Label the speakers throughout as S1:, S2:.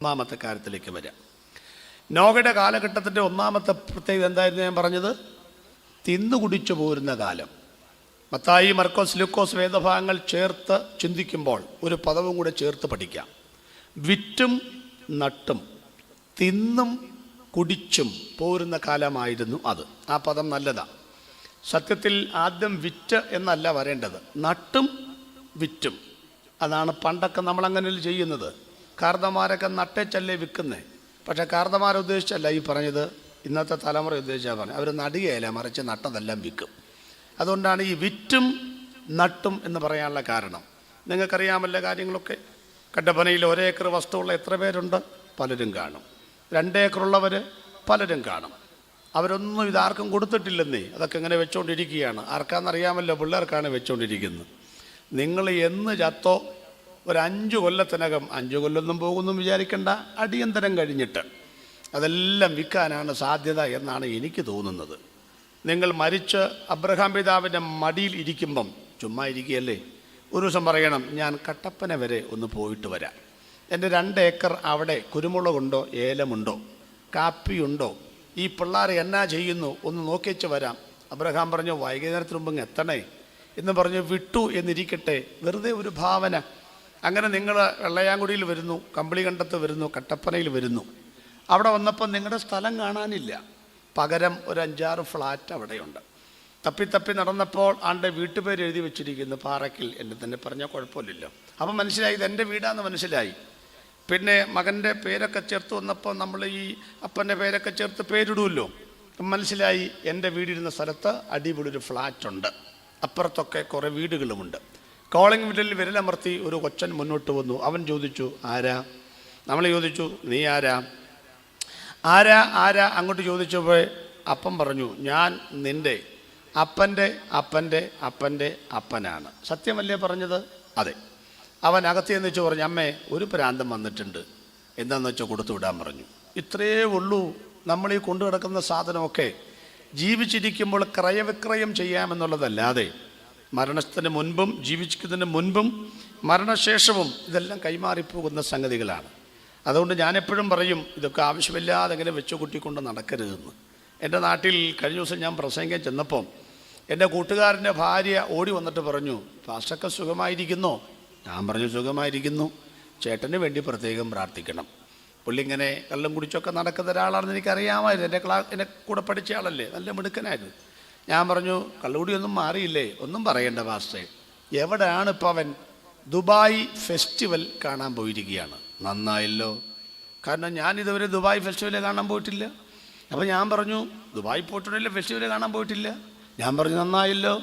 S1: ഒന്നാമത്തെ കാര്യത്തിലേക്ക് വരാം. നോഹയുടെ കാലഘട്ടത്തിൻ്റെ ഒന്നാമത്തെ പ്രത്യേകത എന്തായിരുന്നു ഞാൻ പറഞ്ഞത്? തിന്നു കുടിച്ചു പോരുന്ന കാലം. മത്തായി, മർക്കോസ്, ലൂക്കോസ് വേദഭാഗങ്ങൾ ചേർത്ത് ചിന്തിക്കുമ്പോൾ ഒരു പദവും കൂടെ ചേർത്ത് പഠിക്കാം. വിറ്റും നട്ടും തിന്നും കുടിച്ചും പോരുന്ന കാലമായിരുന്നു അത്. ആ പദം നല്ലതാണ്. സത്യത്തിൽ ആദ്യം വിറ്റ് എന്നല്ല വരേണ്ടത്, നട്ടും വിറ്റും. അതാണ് പണ്ടൊക്കെ നമ്മളങ്ങനെ ചെയ്യുന്നത്. കാർന്നമാരൊക്കെ നട്ടേച്ചല്ലേ വിൽക്കുന്നത്. പക്ഷേ കാർന്നമാരെ ഉദ്ദേശിച്ചല്ല ഈ പറഞ്ഞത്, ഇന്നത്തെ തലമുറ ഉദ്ദേശിച്ചാൽ പറഞ്ഞു. അവർ നടുകയല്ല, മറിച്ച് നട്ടതെല്ലാം വിൽക്കും. അതുകൊണ്ടാണ് ഈ വിറ്റും നട്ടും എന്ന് പറയാനുള്ള കാരണം. നിങ്ങൾക്കറിയാമല്ല കാര്യങ്ങളൊക്കെ. കട്ടപ്പനയിൽ 1 ഏക്കർ വസ്തുവുള്ള എത്ര പേരുണ്ട്? പലരും കാണും. 2 ഏക്കറുള്ളവർ പലരും കാണും. അവരൊന്നും ഇതാർക്കും കൊടുത്തിട്ടില്ലെന്നേ. അതൊക്കെ ഇങ്ങനെ വെച്ചുകൊണ്ടിരിക്കുകയാണ്. ആർക്കാണെന്നറിയാമല്ലോ, പിള്ളേർക്കാണ് വെച്ചുകൊണ്ടിരിക്കുന്നത്. നിങ്ങൾ എന്ന് ചത്തോ ഒരു 5 കൊല്ലത്തിനകം, 5 കൊല്ലമൊന്നും പോകുന്നു വിചാരിക്കേണ്ട, അടിയന്തരം കഴിഞ്ഞിട്ട് അതെല്ലാം വിൽക്കാനാണ് സാധ്യത എന്നാണ് എനിക്ക് തോന്നുന്നത്. നിങ്ങൾ മരിച്ച് അബ്രഹാം പിതാവിൻ്റെ മടിയിൽ ഇരിക്കുമ്പം ചുമ്മാ ഇരിക്കുകയല്ലേ, ഒരു ദിവസം പറയണം, ഞാൻ കട്ടപ്പന വരെ ഒന്ന് പോയിട്ട് വരാം. എൻ്റെ 2 ഏക്കർ അവിടെ കുരുമുളകുണ്ടോ, ഏലമുണ്ടോ, കാപ്പിയുണ്ടോ, ഈ പിള്ളേർ എന്നാ ചെയ്യുന്നു ഒന്ന് നോക്കിച്ച് വരാം. അബ്രഹാം പറഞ്ഞു, വൈകുന്നേരത്തിന് മുമ്പ് എത്തണേ എന്ന് പറഞ്ഞു വിട്ടു എന്നിരിക്കട്ടെ. വെറുതെ ഒരു ഭാവന. അങ്ങനെ നിങ്ങൾ വെള്ളയാങ്കുടിയിൽ വരുന്നു, കമ്പിളികണ്ടത്ത് വരുന്നു, കട്ടപ്പനയിൽ വരുന്നു. അവിടെ വന്നപ്പോൾ നിങ്ങളുടെ സ്ഥലം കാണാനില്ല. പകരം ഒരു 5-6 ഫ്ലാറ്റ് അവിടെയുണ്ട്. തപ്പി നടന്നപ്പോൾ ആണ്ട് വീട്ടുപേര് എഴുതി വെച്ചിരിക്കുന്നു, പാറയ്ക്കൽ. എന്നെ തന്നെ പറഞ്ഞാൽ കുഴപ്പമില്ലല്ലോ. അപ്പം മനസ്സിലായി ഇതെൻ്റെ വീടാന്ന് മനസ്സിലായി. പിന്നെ മകൻ്റെ പേരൊക്കെ ചേർത്ത് വന്നപ്പോൾ നമ്മൾ ഈ അപ്പൻ്റെ പേരൊക്കെ ചേർത്ത് പേരിടുമല്ലോ. മനസ്സിലായി എൻ്റെ വീടിരുന്ന സ്ഥലത്ത് അടിപൊളി ഒരു ഫ്ലാറ്റുണ്ട്. അപ്പുറത്തൊക്കെ കുറേ വീടുകളുമുണ്ട്. കോളിംഗ് ബെല്ലിൽ വിരലമർത്തി ഒരു കൊച്ചൻ മുന്നോട്ട് വന്നു. അവൻ ചോദിച്ചു, ആരാ? നമ്മൾ ചോദിച്ചു, നീ ആരാ? ആരാ അങ്ങോട്ട് ചോദിച്ചപ്പോൾ അപ്പൻ പറഞ്ഞു, ഞാൻ നിൻ്റെ അപ്പൻ്റെ അപ്പൻ്റെ അപ്പൻ്റെ അപ്പനാണ്. സത്യമല്ലേ പറഞ്ഞത്? അതെ. അവൻ അകത്ത് വെച്ച് പറഞ്ഞു, അമ്മേ ഒരു പ്രാന്തം വന്നിട്ടുണ്ട്, എന്താണെന്ന് വെച്ചാൽ കൊടുത്തു വിടാൻ പറഞ്ഞു. ഇത്രയേ ഉള്ളൂ. നമ്മൾ ഈ കൊണ്ടു കിടക്കുന്ന സാധനമൊക്കെ ജീവിച്ചിരിക്കുമ്പോൾ ക്രയവിക്രയം ചെയ്യാമെന്നുള്ളതല്ലാതെ മരണത്തിന് മുൻപും ജീവിക്കുന്നതിന് മുൻപും മരണശേഷവും ഇതെല്ലാം കൈമാറിപ്പോകുന്ന സംഗതികളാണ്. അതുകൊണ്ട് ഞാനെപ്പോഴും പറയും, ഇതൊക്കെ ആവശ്യമില്ലാതെ അങ്ങനെ വെച്ചു കൂട്ടിക്കൊണ്ട് നടക്കരുതെന്ന്. എൻ്റെ നാട്ടിൽ കഴിഞ്ഞ ദിവസം ഞാൻ പ്രസംഗിക്കാൻ ചെന്നപ്പം എൻ്റെ കൂട്ടുകാരൻ്റെ ഭാര്യ ഓടി വന്നിട്ട് പറഞ്ഞു, പാസ്റ്റൊക്കെ സുഖമായിരിക്കുന്നോ? ഞാൻ പറഞ്ഞു, സുഖമായിരിക്കുന്നു, ചേട്ടന് വേണ്ടി പ്രത്യേകം പ്രാർത്ഥിക്കണം. പുള്ളി ഇങ്ങനെ കള്ളും കുടിച്ചൊക്കെ നടക്കുന്ന ഒരാളാണെന്ന് എനിക്കറിയാമായിരുന്നു. എന്നെ കൂടെ പഠിച്ച ആളല്ലേ, നല്ല മിടുക്കനായിരുന്നു. ഞാൻ പറഞ്ഞു, കള്ളുകൂടിയൊന്നും മാറിയില്ലേ? ഒന്നും പറയണ്ട പാസ്റ്റേ. എവിടെയാണ് ഇപ്പോൾ അവൻ? ദുബായ് ഫെസ്റ്റിവൽ കാണാൻ പോയിരിക്കുകയാണ്. നന്നായല്ലോ, കാരണം ഞാനിതുവരെ ദുബായ് ഫെസ്റ്റിവൽ കാണാൻ പോയിട്ടില്ല. അപ്പോൾ ഞാൻ പറഞ്ഞു, ദുബായ് പോയിട്ടുണ്ടല്ലോ, ഫെസ്റ്റിവൽ കാണാൻ പോയിട്ടില്ല. ഞാൻ പറഞ്ഞു, നന്നായല്ലോ,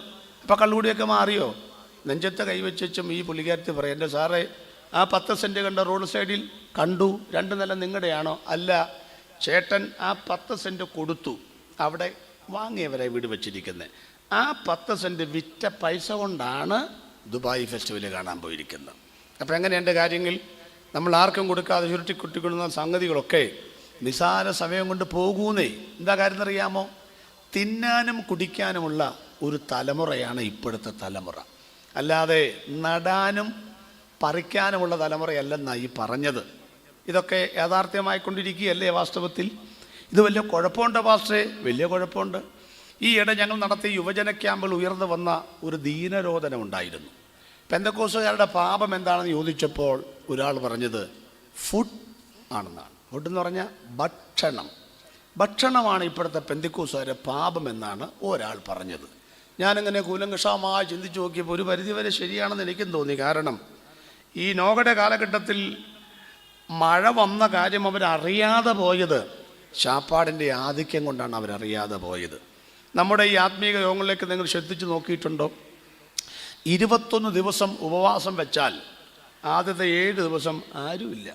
S1: അപ്പോൾ കള്ളുകൂടിയൊക്കെ മാറിയോ? നെഞ്ചത്തെ കൈവച്ചും ഈ പുള്ളിക്കാരത്തി പറയും, എൻ്റെ സാറേ ആ 10 സെൻറ്റ് കണ്ട റോഡ് സൈഡിൽ കണ്ടു, 2 നില നിങ്ങളുടെയാണോ? അല്ല, ചേട്ടൻ ആ 10 സെൻറ്റ് കൊടുത്തു, അവിടെ വാങ്ങിയവരെ വീട് വെച്ചിരിക്കുന്നത്. ആ 10 സെൻറ്റ് വിറ്റ പൈസ കൊണ്ടാണ് ദുബായ് ഫെസ്റ്റിവൽ കാണാൻ പോയിരിക്കുന്നത്. അപ്പോൾ എങ്ങനെയുണ്ട് കാര്യങ്ങൾ? നമ്മൾ ആർക്കും കൊടുക്കാതെ ചുരുട്ടിക്കുട്ടിക്കൊള്ളുന്ന സംഗതികളൊക്കെ നിസാര സമയം കൊണ്ട് പോകൂന്നേ. എന്താ കാര്യം എന്നറിയാമോ? തിന്നാനും കുടിക്കാനുമുള്ള ഒരു തലമുറയാണ് ഇപ്പോഴത്തെ തലമുറ. അല്ലാതെ നടാനും പറിക്കാനുമുള്ള തലമുറയല്ലെന്നാണ് ഈ പറഞ്ഞത്. ഇതൊക്കെ യാഥാർത്ഥ്യമായിക്കൊണ്ടിരിക്കുകയല്ലേ വാസ്തവത്തിൽ? ഇത് വലിയ കുഴപ്പമുണ്ട് പാസ്റ്റേ, വലിയ കുഴപ്പമുണ്ട്. ഈ ഇട ഞങ്ങൾ നടത്തിയ യുവജന ക്യാമ്പിൽ ഉയർന്നു വന്ന ഒരു ദീനരോധനം ഉണ്ടായിരുന്നു. പെന്തക്കോസ്തുകാരുടെ പാപം എന്താണെന്ന് ചോദിച്ചപ്പോൾ ഒരാൾ പറഞ്ഞത് ഫുഡ് ആണെന്നാണ്. ഫുഡ് എന്ന് പറഞ്ഞാൽ ഭക്ഷണമാണ് ഇപ്പോഴത്തെ പെന്തക്കോസ്തുകാരുടെ പാപം എന്നാണ് ഒരാൾ പറഞ്ഞത്. ഞാനിങ്ങനെ കൂലങ്കഷമായി ചിന്തിച്ച് നോക്കിയപ്പോൾ ഒരു പരിധിവരെ ശരിയാണെന്ന് എനിക്കും തോന്നി. കാരണം ഈ നോഹയുടെ കാലഘട്ടത്തിൽ മഴ വന്ന കാര്യം അവരറിയാതെ പോയത് ശാപ്പാടിൻ്റെ ആധിക്യം കൊണ്ടാണ് അവരറിയാതെ പോയത്. നമ്മുടെ ഈ ആത്മീയ യോഗങ്ങളിലേക്ക് നിങ്ങൾ ശ്രദ്ധിച്ച് നോക്കിയിട്ടുണ്ടോ? 21 ദിവസം ഉപവാസം വെച്ചാൽ ആദ്യത്തെ 7 ദിവസം ആരുമില്ല.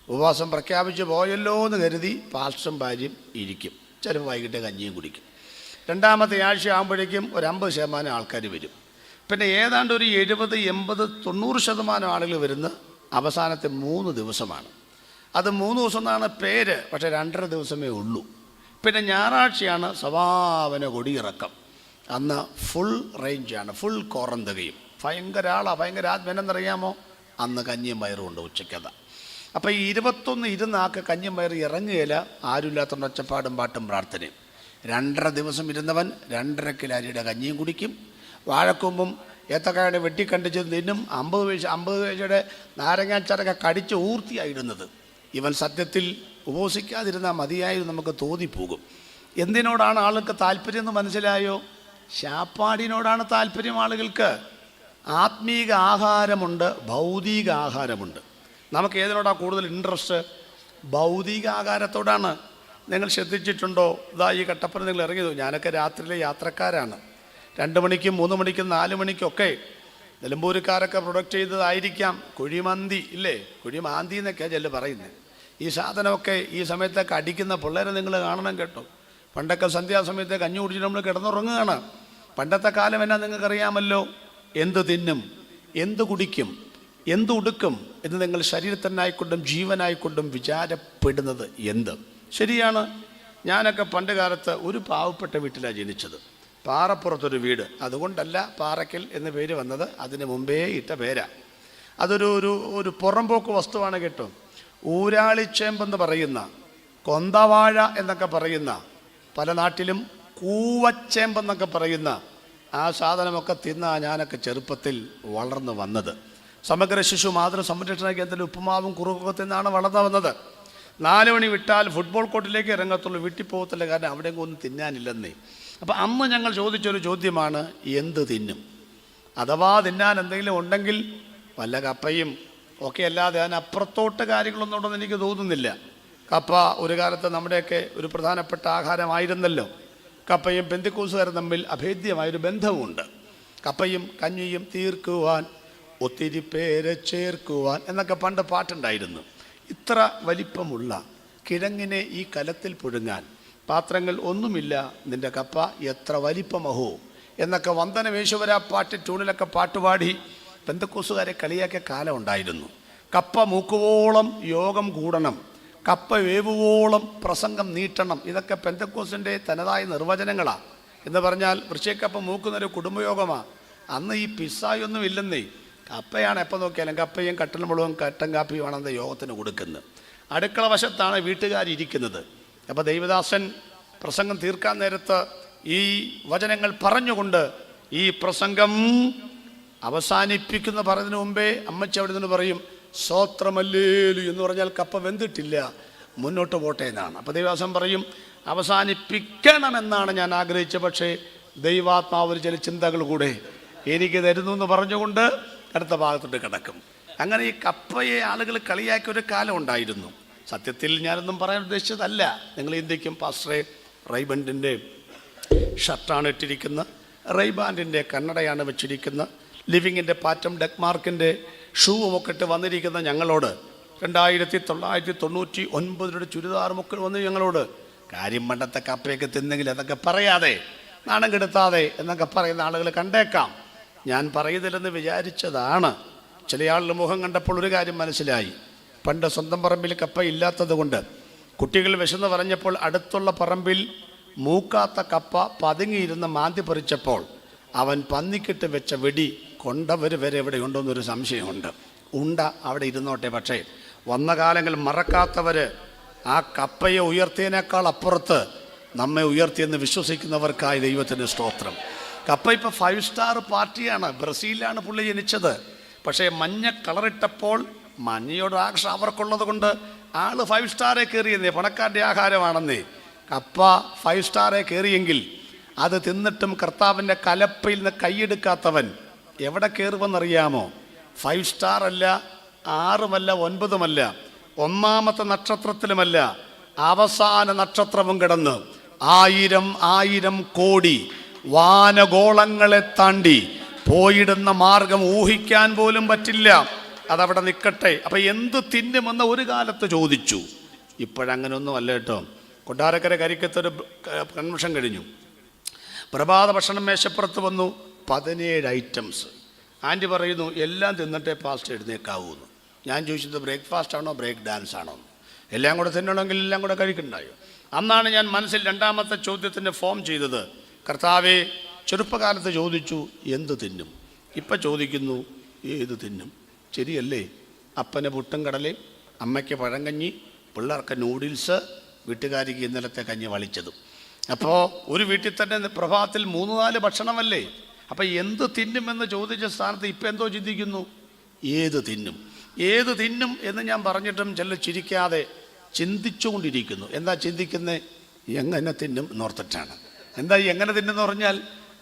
S1: ഉപവാസം പ്രഖ്യാപിച്ച് പോയല്ലോ എന്ന് കരുതി പാസ്റ്ററും ഭാര്യയും ഇരിക്കും. ചിലപ്പോൾ വൈകിട്ട് കഞ്ഞിയും കുടിക്കും. 2ാമത്തെ ആഴ്ച ആകുമ്പോഴേക്കും ഒരു 50% ആൾക്കാർ വരും. പിന്നെ ഏതാണ്ട് ഒരു 70, 80, 90% ആളുകൾ വരുന്ന അവസാനത്തെ 3 ദിവസമാണ്. അത് 3 ദിവസം എന്നാണ് പേര്, പക്ഷേ 2.5 ദിവസമേ ഉള്ളൂ. പിന്നെ ഞായറാഴ്ചയാണ് സമാപന കൊടിയിറക്കം. അന്ന് ഫുൾ റേഞ്ചാണ്, ഫുൾ കോറന്തകയും. ഭയങ്കര ആളാണ്, ഭയങ്കര ആത്മനെന്നറിയാമോ? അന്ന് കഞ്ഞിയും പയറും ഉണ്ട് ഉച്ചയ്ക്കത. അപ്പോൾ ഈ 21 ഇരുന്നാക്ക് കഞ്ഞും വയറ് ഇറങ്ങുകയില്ല, ആരുമില്ലാത്തതുകൊണ്ട് ഒച്ചപ്പാടും പാട്ടും പ്രാർത്ഥനയും. 2.5 ദിവസം ഇരുന്നവൻ 2.5 കിലോ അരിയുടെ കഞ്ഞിയും കുടിക്കും. വാഴക്കൊമ്പും ഏത്തക്കായുടെ വെട്ടിക്കണ്ടിച്ച് തിന്നും. 50 പൈസയുടെ നാരങ്ങാച്ചാറൊക്കെ കടിച്ച് ഊർത്തിയായിരുന്നത്. ഇവൻ സത്യത്തിൽ ഉപവസിക്കാതിരുന്നാൽ മതിയായിരുന്നു നമുക്ക് തോന്നിപ്പോകും. എന്തിനോടാണ് ആൾക്ക് താല്പര്യം എന്ന് മനസ്സിലായോ? ശാപ്പാടിനോടാണ് താല്പര്യം ആളുകൾക്ക്. ആത്മീക ആഹാരമുണ്ട്, ഭൗതിക ആഹാരമുണ്ട്. നമുക്ക് ഏതിനോടാണ് കൂടുതൽ ഇൻട്രസ്റ്റ്? ഭൗതിക ആഹാരത്തോടാണ്. നിങ്ങൾ ശ്രദ്ധിച്ചിട്ടുണ്ടോ? ഇതാ ഈ കട്ടപ്പന നിങ്ങൾ ഇറങ്ങിയത്, ഞാനൊക്കെ രാത്രിയിലെ യാത്രക്കാരാണ്. 2 മണിക്കും 3 മണിക്കും 4 മണിക്കൊക്കെ നിലമ്പൂരുകാരൊക്കെ പ്രൊഡക്റ്റ് ചെയ്തതായിരിക്കാം കുഴിമന്തി, ഇല്ലേ? കുഴിമാന്തി എന്നൊക്കെയാണ് ചെല്ല് പറയുന്നത്. ഈ സാധനമൊക്കെ ഈ സമയത്തൊക്കെ അടിക്കുന്ന പിള്ളേരെ നിങ്ങൾ കാണണം കേട്ടോ. പണ്ടൊക്കെ സന്ധ്യാസമയത്ത് കഞ്ഞി കുടിച്ചിട്ട് നമ്മൾ കിടന്നുറങ്ങുകയാണ്. പണ്ടത്തെ കാലം എന്നാ നിങ്ങൾക്കറിയാമല്ലോ. എന്ത് തിന്നും, എന്ത് കുടിക്കും, എന്ത് ഉടുക്കും എന്ന് നിങ്ങൾ ശരീരത്തിനായിക്കൊണ്ടും ജീവനായിക്കൊണ്ടും വിചാരപ്പെടുന്നത് എന്ത്? ശരിയാണ്. ഞാനൊക്കെ പണ്ട് കാലത്ത് ഒരു പാവപ്പെട്ട വീട്ടിലാണ് ജനിച്ചത്. പാറപ്പുറത്തൊരു വീട്. അതുകൊണ്ടല്ല പാറയ്ക്കൽ എന്ന് പേര് വന്നത്, അതിന് മുമ്പേ ഇട്ട പേരാ. അതൊരു ഒരു പുറംപോക്ക് വസ്തുവാണ് കേട്ടോ. ഊരാളിച്ചേമ്പെന്ന് പറയുന്ന, കൊന്തവാഴ എന്നൊക്കെ പറയുന്ന, പല നാട്ടിലും കൂവച്ചേമ്പെന്നൊക്കെ പറയുന്ന ആ സാധനമൊക്കെ തിന്നാ ഞാനൊക്കെ ചെറുപ്പത്തിൽ വളർന്നു വന്നത്. സമഗ്ര ശിശു മാതൃ സംരക്ഷണ കേന്ദ്രത്തിൽ ഉപ്പുമാവും കുറുക്കൊക്കെ തിന്നാണ് വളർന്നു വന്നത്. 4 മണി വിട്ടാൽ ഫുട്ബോൾ കോർട്ടിലേക്ക് ഇറങ്ങത്തുള്ളൂ, വീട്ടിൽ പോകത്തില്ല. കാരണം അവിടെയെങ്കിലും ഒന്നും തിന്നാനില്ലെന്നേ. അപ്പം അന്ന് ഞങ്ങൾ ചോദിച്ചൊരു ചോദ്യമാണ്, എന്ത് തിന്നും? അഥവാ തിന്നാൻ എന്തെങ്കിലും ഉണ്ടെങ്കിൽ വല്ല കപ്പയും ഒക്കെ അല്ലാതെ അതിനപ്പുറത്തോട്ട് കാര്യങ്ങളൊന്നും ഉണ്ടെന്ന് എനിക്ക് തോന്നുന്നില്ല. കപ്പ ഒരു കാലത്ത് നമ്മുടെയൊക്കെ ഒരു പ്രധാനപ്പെട്ട ആഹാരമായിരുന്നല്ലോ. കപ്പയും പെന്തിക്കോസുകാരും തമ്മിൽ അഭേദ്യമായൊരു ബന്ധവുമുണ്ട്. കപ്പയും കഞ്ഞിയും തീർക്കുവാൻ ഒത്തിരി പേരെ ചേർക്കുവാൻ എന്നൊക്കെ പണ്ട് പാട്ടുണ്ടായിരുന്നു. ഇത്ര വലിപ്പമുള്ള കിഴങ്ങിനെ ഈ കലത്തിൽ പുഴുങ്ങാൻ പാത്രങ്ങൾ ഒന്നുമില്ല, നിന്റെ കപ്പ എത്ര വലിപ്പമഹോ എന്നൊക്കെ വന്ദനമേശ്വര പാട്ട് ട്യൂണിലൊക്കെ പാട്ടുപാടി പെന്തക്കോസുകാരെ കളിയാക്കിയ കാലം ഉണ്ടായിരുന്നു. കപ്പ മൂക്കുവോളം യോഗം കൂടണം, കപ്പ വേവുവോളം പ്രസംഗം നീട്ടണം. ഇതൊക്കെ പെന്തക്കോസിൻ്റെ തനതായ നിർവചനങ്ങളാണ്. എന്ന് പറഞ്ഞാൽ വൃശ്ചികക്കപ്പ മൂക്കുന്നൊരു കുടുംബയോഗമാണ്. അന്ന് ഈ പിസ്സായൊന്നും ഇല്ലെന്നേ. കപ്പയാണ് എപ്പോൾ നോക്കിയാലും കപ്പയും കട്ടൻ മുളകും കട്ടൻ കാപ്പിയുമാണ് അന്ന് യോഗത്തിന് കൊടുക്കുന്നത്. അടുക്കള വശത്താണ് വീട്ടുകാരിയ്ക്കുന്നത്. അപ്പോൾ ദൈവദാസൻ പ്രസംഗം തീർക്കാൻ നേരത്ത് ഈ വചനങ്ങൾ പറഞ്ഞുകൊണ്ട് ഈ പ്രസംഗം അവസാനിപ്പിക്കുന്ന പറയുന്നതിന് മുമ്പേ അമ്മച്ചി അവിടെ നിന്ന് പറയും, സ്തോത്രമല്ലേലു എന്ന് പറഞ്ഞാൽ കപ്പ വെന്തിട്ടില്ല, മുന്നോട്ട് പോട്ടെ എന്നാണ്. അപ്പോൾ ദൈവദാസൻ പറയും, അവസാനിപ്പിക്കണമെന്നാണ് ഞാൻ ആഗ്രഹിച്ചത്, പക്ഷേ ദൈവാത്മാവ് ചില ചിന്തകൾ കൂടെ എനിക്ക് തരുന്നു എന്ന് പറഞ്ഞുകൊണ്ട് അടുത്ത ഭാഗത്തോട്ട് കിടക്കും. അങ്ങനെ ഈ കപ്പയെ ആളുകൾ കളിയാക്കിയ ഒരു കാലം ഉണ്ടായിരുന്നു. സത്യത്തിൽ ഞാനൊന്നും പറയാൻ ഉദ്ദേശിച്ചതല്ല. നിങ്ങൾ ഇന്ത്യക്കും പാസ്റ്ററെ റൈബൻഡിൻ്റെ ഷർട്ടാണ് ഇട്ടിരിക്കുന്നത്, റൈബാൻഡിൻ്റെ കണ്ണടയാണ് വെച്ചിരിക്കുന്നത്, ലിവിങ്ങിൻ്റെ പാറ്റം ഡെക്മാർക്കിൻ്റെ ഷൂവുമൊക്കെ ഇട്ട് വന്നിരിക്കുന്ന ഞങ്ങളോട് 1999 ചുരിദാറുമൊക്കെ വന്ന് ഞങ്ങളോട് കാര്യം പണ്ടത്തെ കപ്പയൊക്കെ തിന്നെങ്കിൽ അതൊക്കെ പറയാതെ നാണം കെടുത്താതെ എന്നൊക്കെ പറയുന്ന ആളുകൾ കണ്ടേക്കാം. ഞാൻ പറയുന്നില്ലെന്ന് വിചാരിച്ചതാണ്. ചില ആളുടെ മുഖം കണ്ടപ്പോൾ ഒരു കാര്യം മനസ്സിലായി. പണ്ട് സ്വന്തം പറമ്പിൽ കപ്പ ഇല്ലാത്തത് കൊണ്ട് കുട്ടികൾ വിശന്ന് പറഞ്ഞപ്പോൾ അടുത്തുള്ള പറമ്പിൽ മൂക്കാത്ത കപ്പ പതുങ്ങിയിരുന്ന് മാന്തി പറിച്ചപ്പോൾ അവൻ പന്നിക്കിട്ട് വെച്ച വെടി കൊണ്ടവർ വരെ എവിടെ ഉണ്ടോയെന്നൊരു സംശയമുണ്ട്. ഉണ്ട അവിടെ ഇരുന്നോട്ടെ, പക്ഷേ വന്ന കാലങ്ങൾ മറക്കാത്തവർ ആ കപ്പയെ ഉയർത്തിയതിനേക്കാൾ അപ്പുറത്ത് നമ്മെ ഉയർത്തിയെന്ന് വിശ്വസിക്കുന്നവർക്കായി ദൈവത്തിന് സ്തോത്രം. കപ്പ ഇപ്പോൾ 5 സ്റ്റാർ പാർട്ടിയാണ്. ബ്രസീലിലാണ് പുള്ളി ജനിച്ചത്. പക്ഷേ മഞ്ഞ കളറിട്ടപ്പോൾ മഞ്ഞയോട് ആകർഷ അവർക്കുള്ളത് കൊണ്ട് ആള് 5 സ്റ്റാറെ കയറിയെന്നേ, പണക്കാരുടെ ആഹാരമാണെന്നേ. കപ്പ 5 സ്റ്റാറെ കയറിയെങ്കിൽ അത് തിന്നിട്ടും കർത്താവിൻ്റെ കലപ്പയിൽ നിന്ന് കൈയെടുക്കാത്തവൻ എവിടെ കയറുമെന്നറിയാമോ? 5 സ്റ്റാർ അല്ല, 6ഉമല്ല, 9ഉമല്ല, 1ാമത്തെ നക്ഷത്രത്തിലുമല്ല, അവസാന നക്ഷത്രവും കിടന്ന് 1000 കോടി വാനഗോളങ്ങളെ താണ്ടി പോയിടുന്ന മാർഗം ഊഹിക്കാൻ പോലും പറ്റില്ല. അതവിടെ നിൽക്കട്ടെ. അപ്പം എന്ത് തിന്നുമെന്ന് ഒരു കാലത്ത് ചോദിച്ചു. ഇപ്പോഴങ്ങനൊന്നും അല്ല കേട്ടോ. കൊട്ടാരക്കര കരിക്കത്തൊരു കൺവെൻഷൻ കഴിഞ്ഞു. പ്രഭാത ഭക്ഷണം മേശപ്പുറത്ത് വന്നു, 17 ഐറ്റംസ്. ആൻറ്റി പറയുന്നു എല്ലാം തിന്നിട്ടേ പാസ്റ്റ് എഴുന്നേക്കാവൂന്ന്. ഞാൻ ചോദിച്ചത് ബ്രേക്ക്ഫാസ്റ്റ് ആണോ ബ്രേക്ക് ഡാൻസ് ആണോ? എല്ലാം കൂടെ തിന്നണമെങ്കിൽ എല്ലാം കൂടെ കഴിക്കണ്ടായോ? അന്നാണ് ഞാൻ മനസ്സിൽ 2ാമത്തെ ചോദ്യത്തിൻ്റെ ഫോം ചെയ്തത്. കർത്താവേ, ചെറുപ്പകാലത്ത് ചോദിച്ചു എന്ത് തിന്നും, ഇപ്പം ചോദിക്കുന്നു ഏത് തിന്നും. ശരിയല്ലേ? അപ്പന് പുട്ടും കടലയും അമ്മയ്ക്ക് പഴങ്കഞ്ഞി, പിള്ളേർക്ക് നൂഡിൽസ്, വീട്ടുകാരിക്ക് ഇന്നലത്തെ കഞ്ഞി വളിച്ചതും. അപ്പോൾ ഒരു വീട്ടിൽ തന്നെ പ്രഭാതത്തിൽ 3-4 ഭക്ഷണമല്ലേ? അപ്പം എന്ത് തിന്നുമെന്ന് ചോദിച്ച സ്ഥാനത്ത് ഇപ്പം എന്തോ ചിന്തിക്കുന്നു? ഏത് തിന്നും എന്ന് ഞാൻ പറഞ്ഞിട്ടും ചില ചിരിക്കാതെ ചിന്തിച്ചുകൊണ്ടിരിക്കുന്നു. എന്താ ചിന്തിക്കുന്നത്? എങ്ങനെ തിന്നും എന്നോർത്തിട്ടാണ്. എന്താ ഈ എങ്ങനെ തിന്നെന്ന് പറഞ്ഞാൽ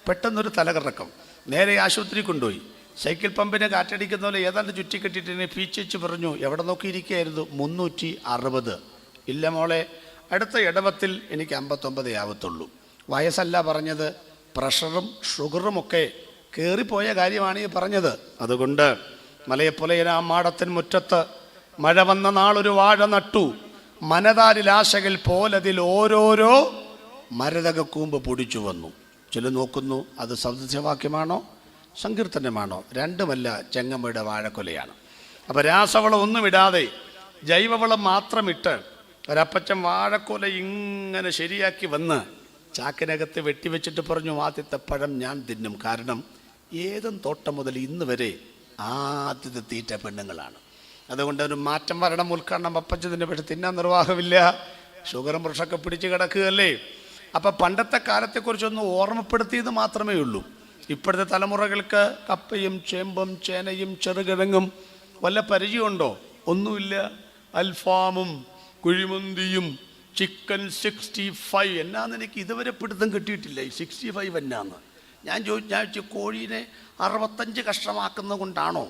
S1: പെട്ടെന്നൊരു തലകറക്കം. നേരെ ആശുപത്രി കൊണ്ടുപോയി. സൈക്കിൾ പമ്പിനെ കാറ്റടിക്കുന്ന പോലെ ഏതാണ്ട് ചുറ്റിക്കെട്ടിട്ട് പീച്ചിച്ച് പറഞ്ഞു, എവിടെ നോക്കിയിരിക്കുകയായിരുന്നു? 360. ഇല്ല മോളെ, അടുത്ത ഇടവത്തിൽ എനിക്ക് 59 ആവത്തുള്ളൂ. വയസ്സല്ല പറഞ്ഞത്, പ്രഷറും ഷുഗറുമൊക്കെ കയറിപ്പോയ കാര്യമാണ് ഈ പറഞ്ഞത്. അതുകൊണ്ട് മലയെപ്പോലെ ആ മാടത്തിൻ മുറ്റത്ത് മഴ വന്ന നാളൊരു വാഴ നട്ടു, മനതാരിൽ ആശകൾ പോലതിൽ ഓരോരോ മരതകക്കൂമ്പ് പൊടിച്ചു വന്നു. ചില നോക്കുന്നു അത് സദൃശവാക്യമാണോ സങ്കീർത്തനമാണോ? രണ്ടുമല്ല, ചെങ്ങമ്മയുടെ വാഴക്കൊലയാണ്. അപ്പോൾ രാസവളം ഒന്നും ഇടാതെ ജൈവവളം മാത്രം ഇട്ട് ഒരപ്പച്ചൻ വാഴക്കൊല ഇങ്ങനെ ശരിയാക്കി വന്ന് ചാക്കിനകത്ത് വെട്ടിവെച്ചിട്ട് പറഞ്ഞു, ആദ്യത്തെ പഴം ഞാൻ തിന്നും. കാരണം ഏതും തോട്ടം മുതൽ ഇന്ന് വരെ ആദ്യത്തെ തീറ്റ പെണ്ണുങ്ങളാണ്. അതുകൊണ്ട് ഒരു മാറ്റം വരണം. ഉദ്ഘാടനം അപ്പച്ചതിൻ്റെ പക്ഷെ തിന്നാൻ നിർവാഹമില്ല, ഷുഗറും പ്രഷറൊക്കെ പിടിച്ച് കിടക്കുകയല്ലേ. അപ്പം പണ്ടത്തെ കാലത്തെക്കുറിച്ചൊന്ന് ഓർമ്മപ്പെടുത്തിയത് മാത്രമേ ഉള്ളൂ. ഇപ്പോഴത്തെ തലമുറകൾക്ക് കപ്പയും ചേമ്പും ചേനയും ചെറുകിഴങ്ങും വല്ല പരിചയമുണ്ടോ? ഒന്നുമില്ല. അൽഫാമും കുഴിമന്തിയും ചിക്കൻ 65 എന്നാന്ന് എനിക്ക് ഇതുവരെ പിടുത്തം കിട്ടിയിട്ടില്ല. ഈ 65 എന്നാന്ന് ഞാൻ ചോദിച്ചു. കോഴീനെ 65 കഷ്ണമാക്കുന്നത് കൊണ്ടാണോ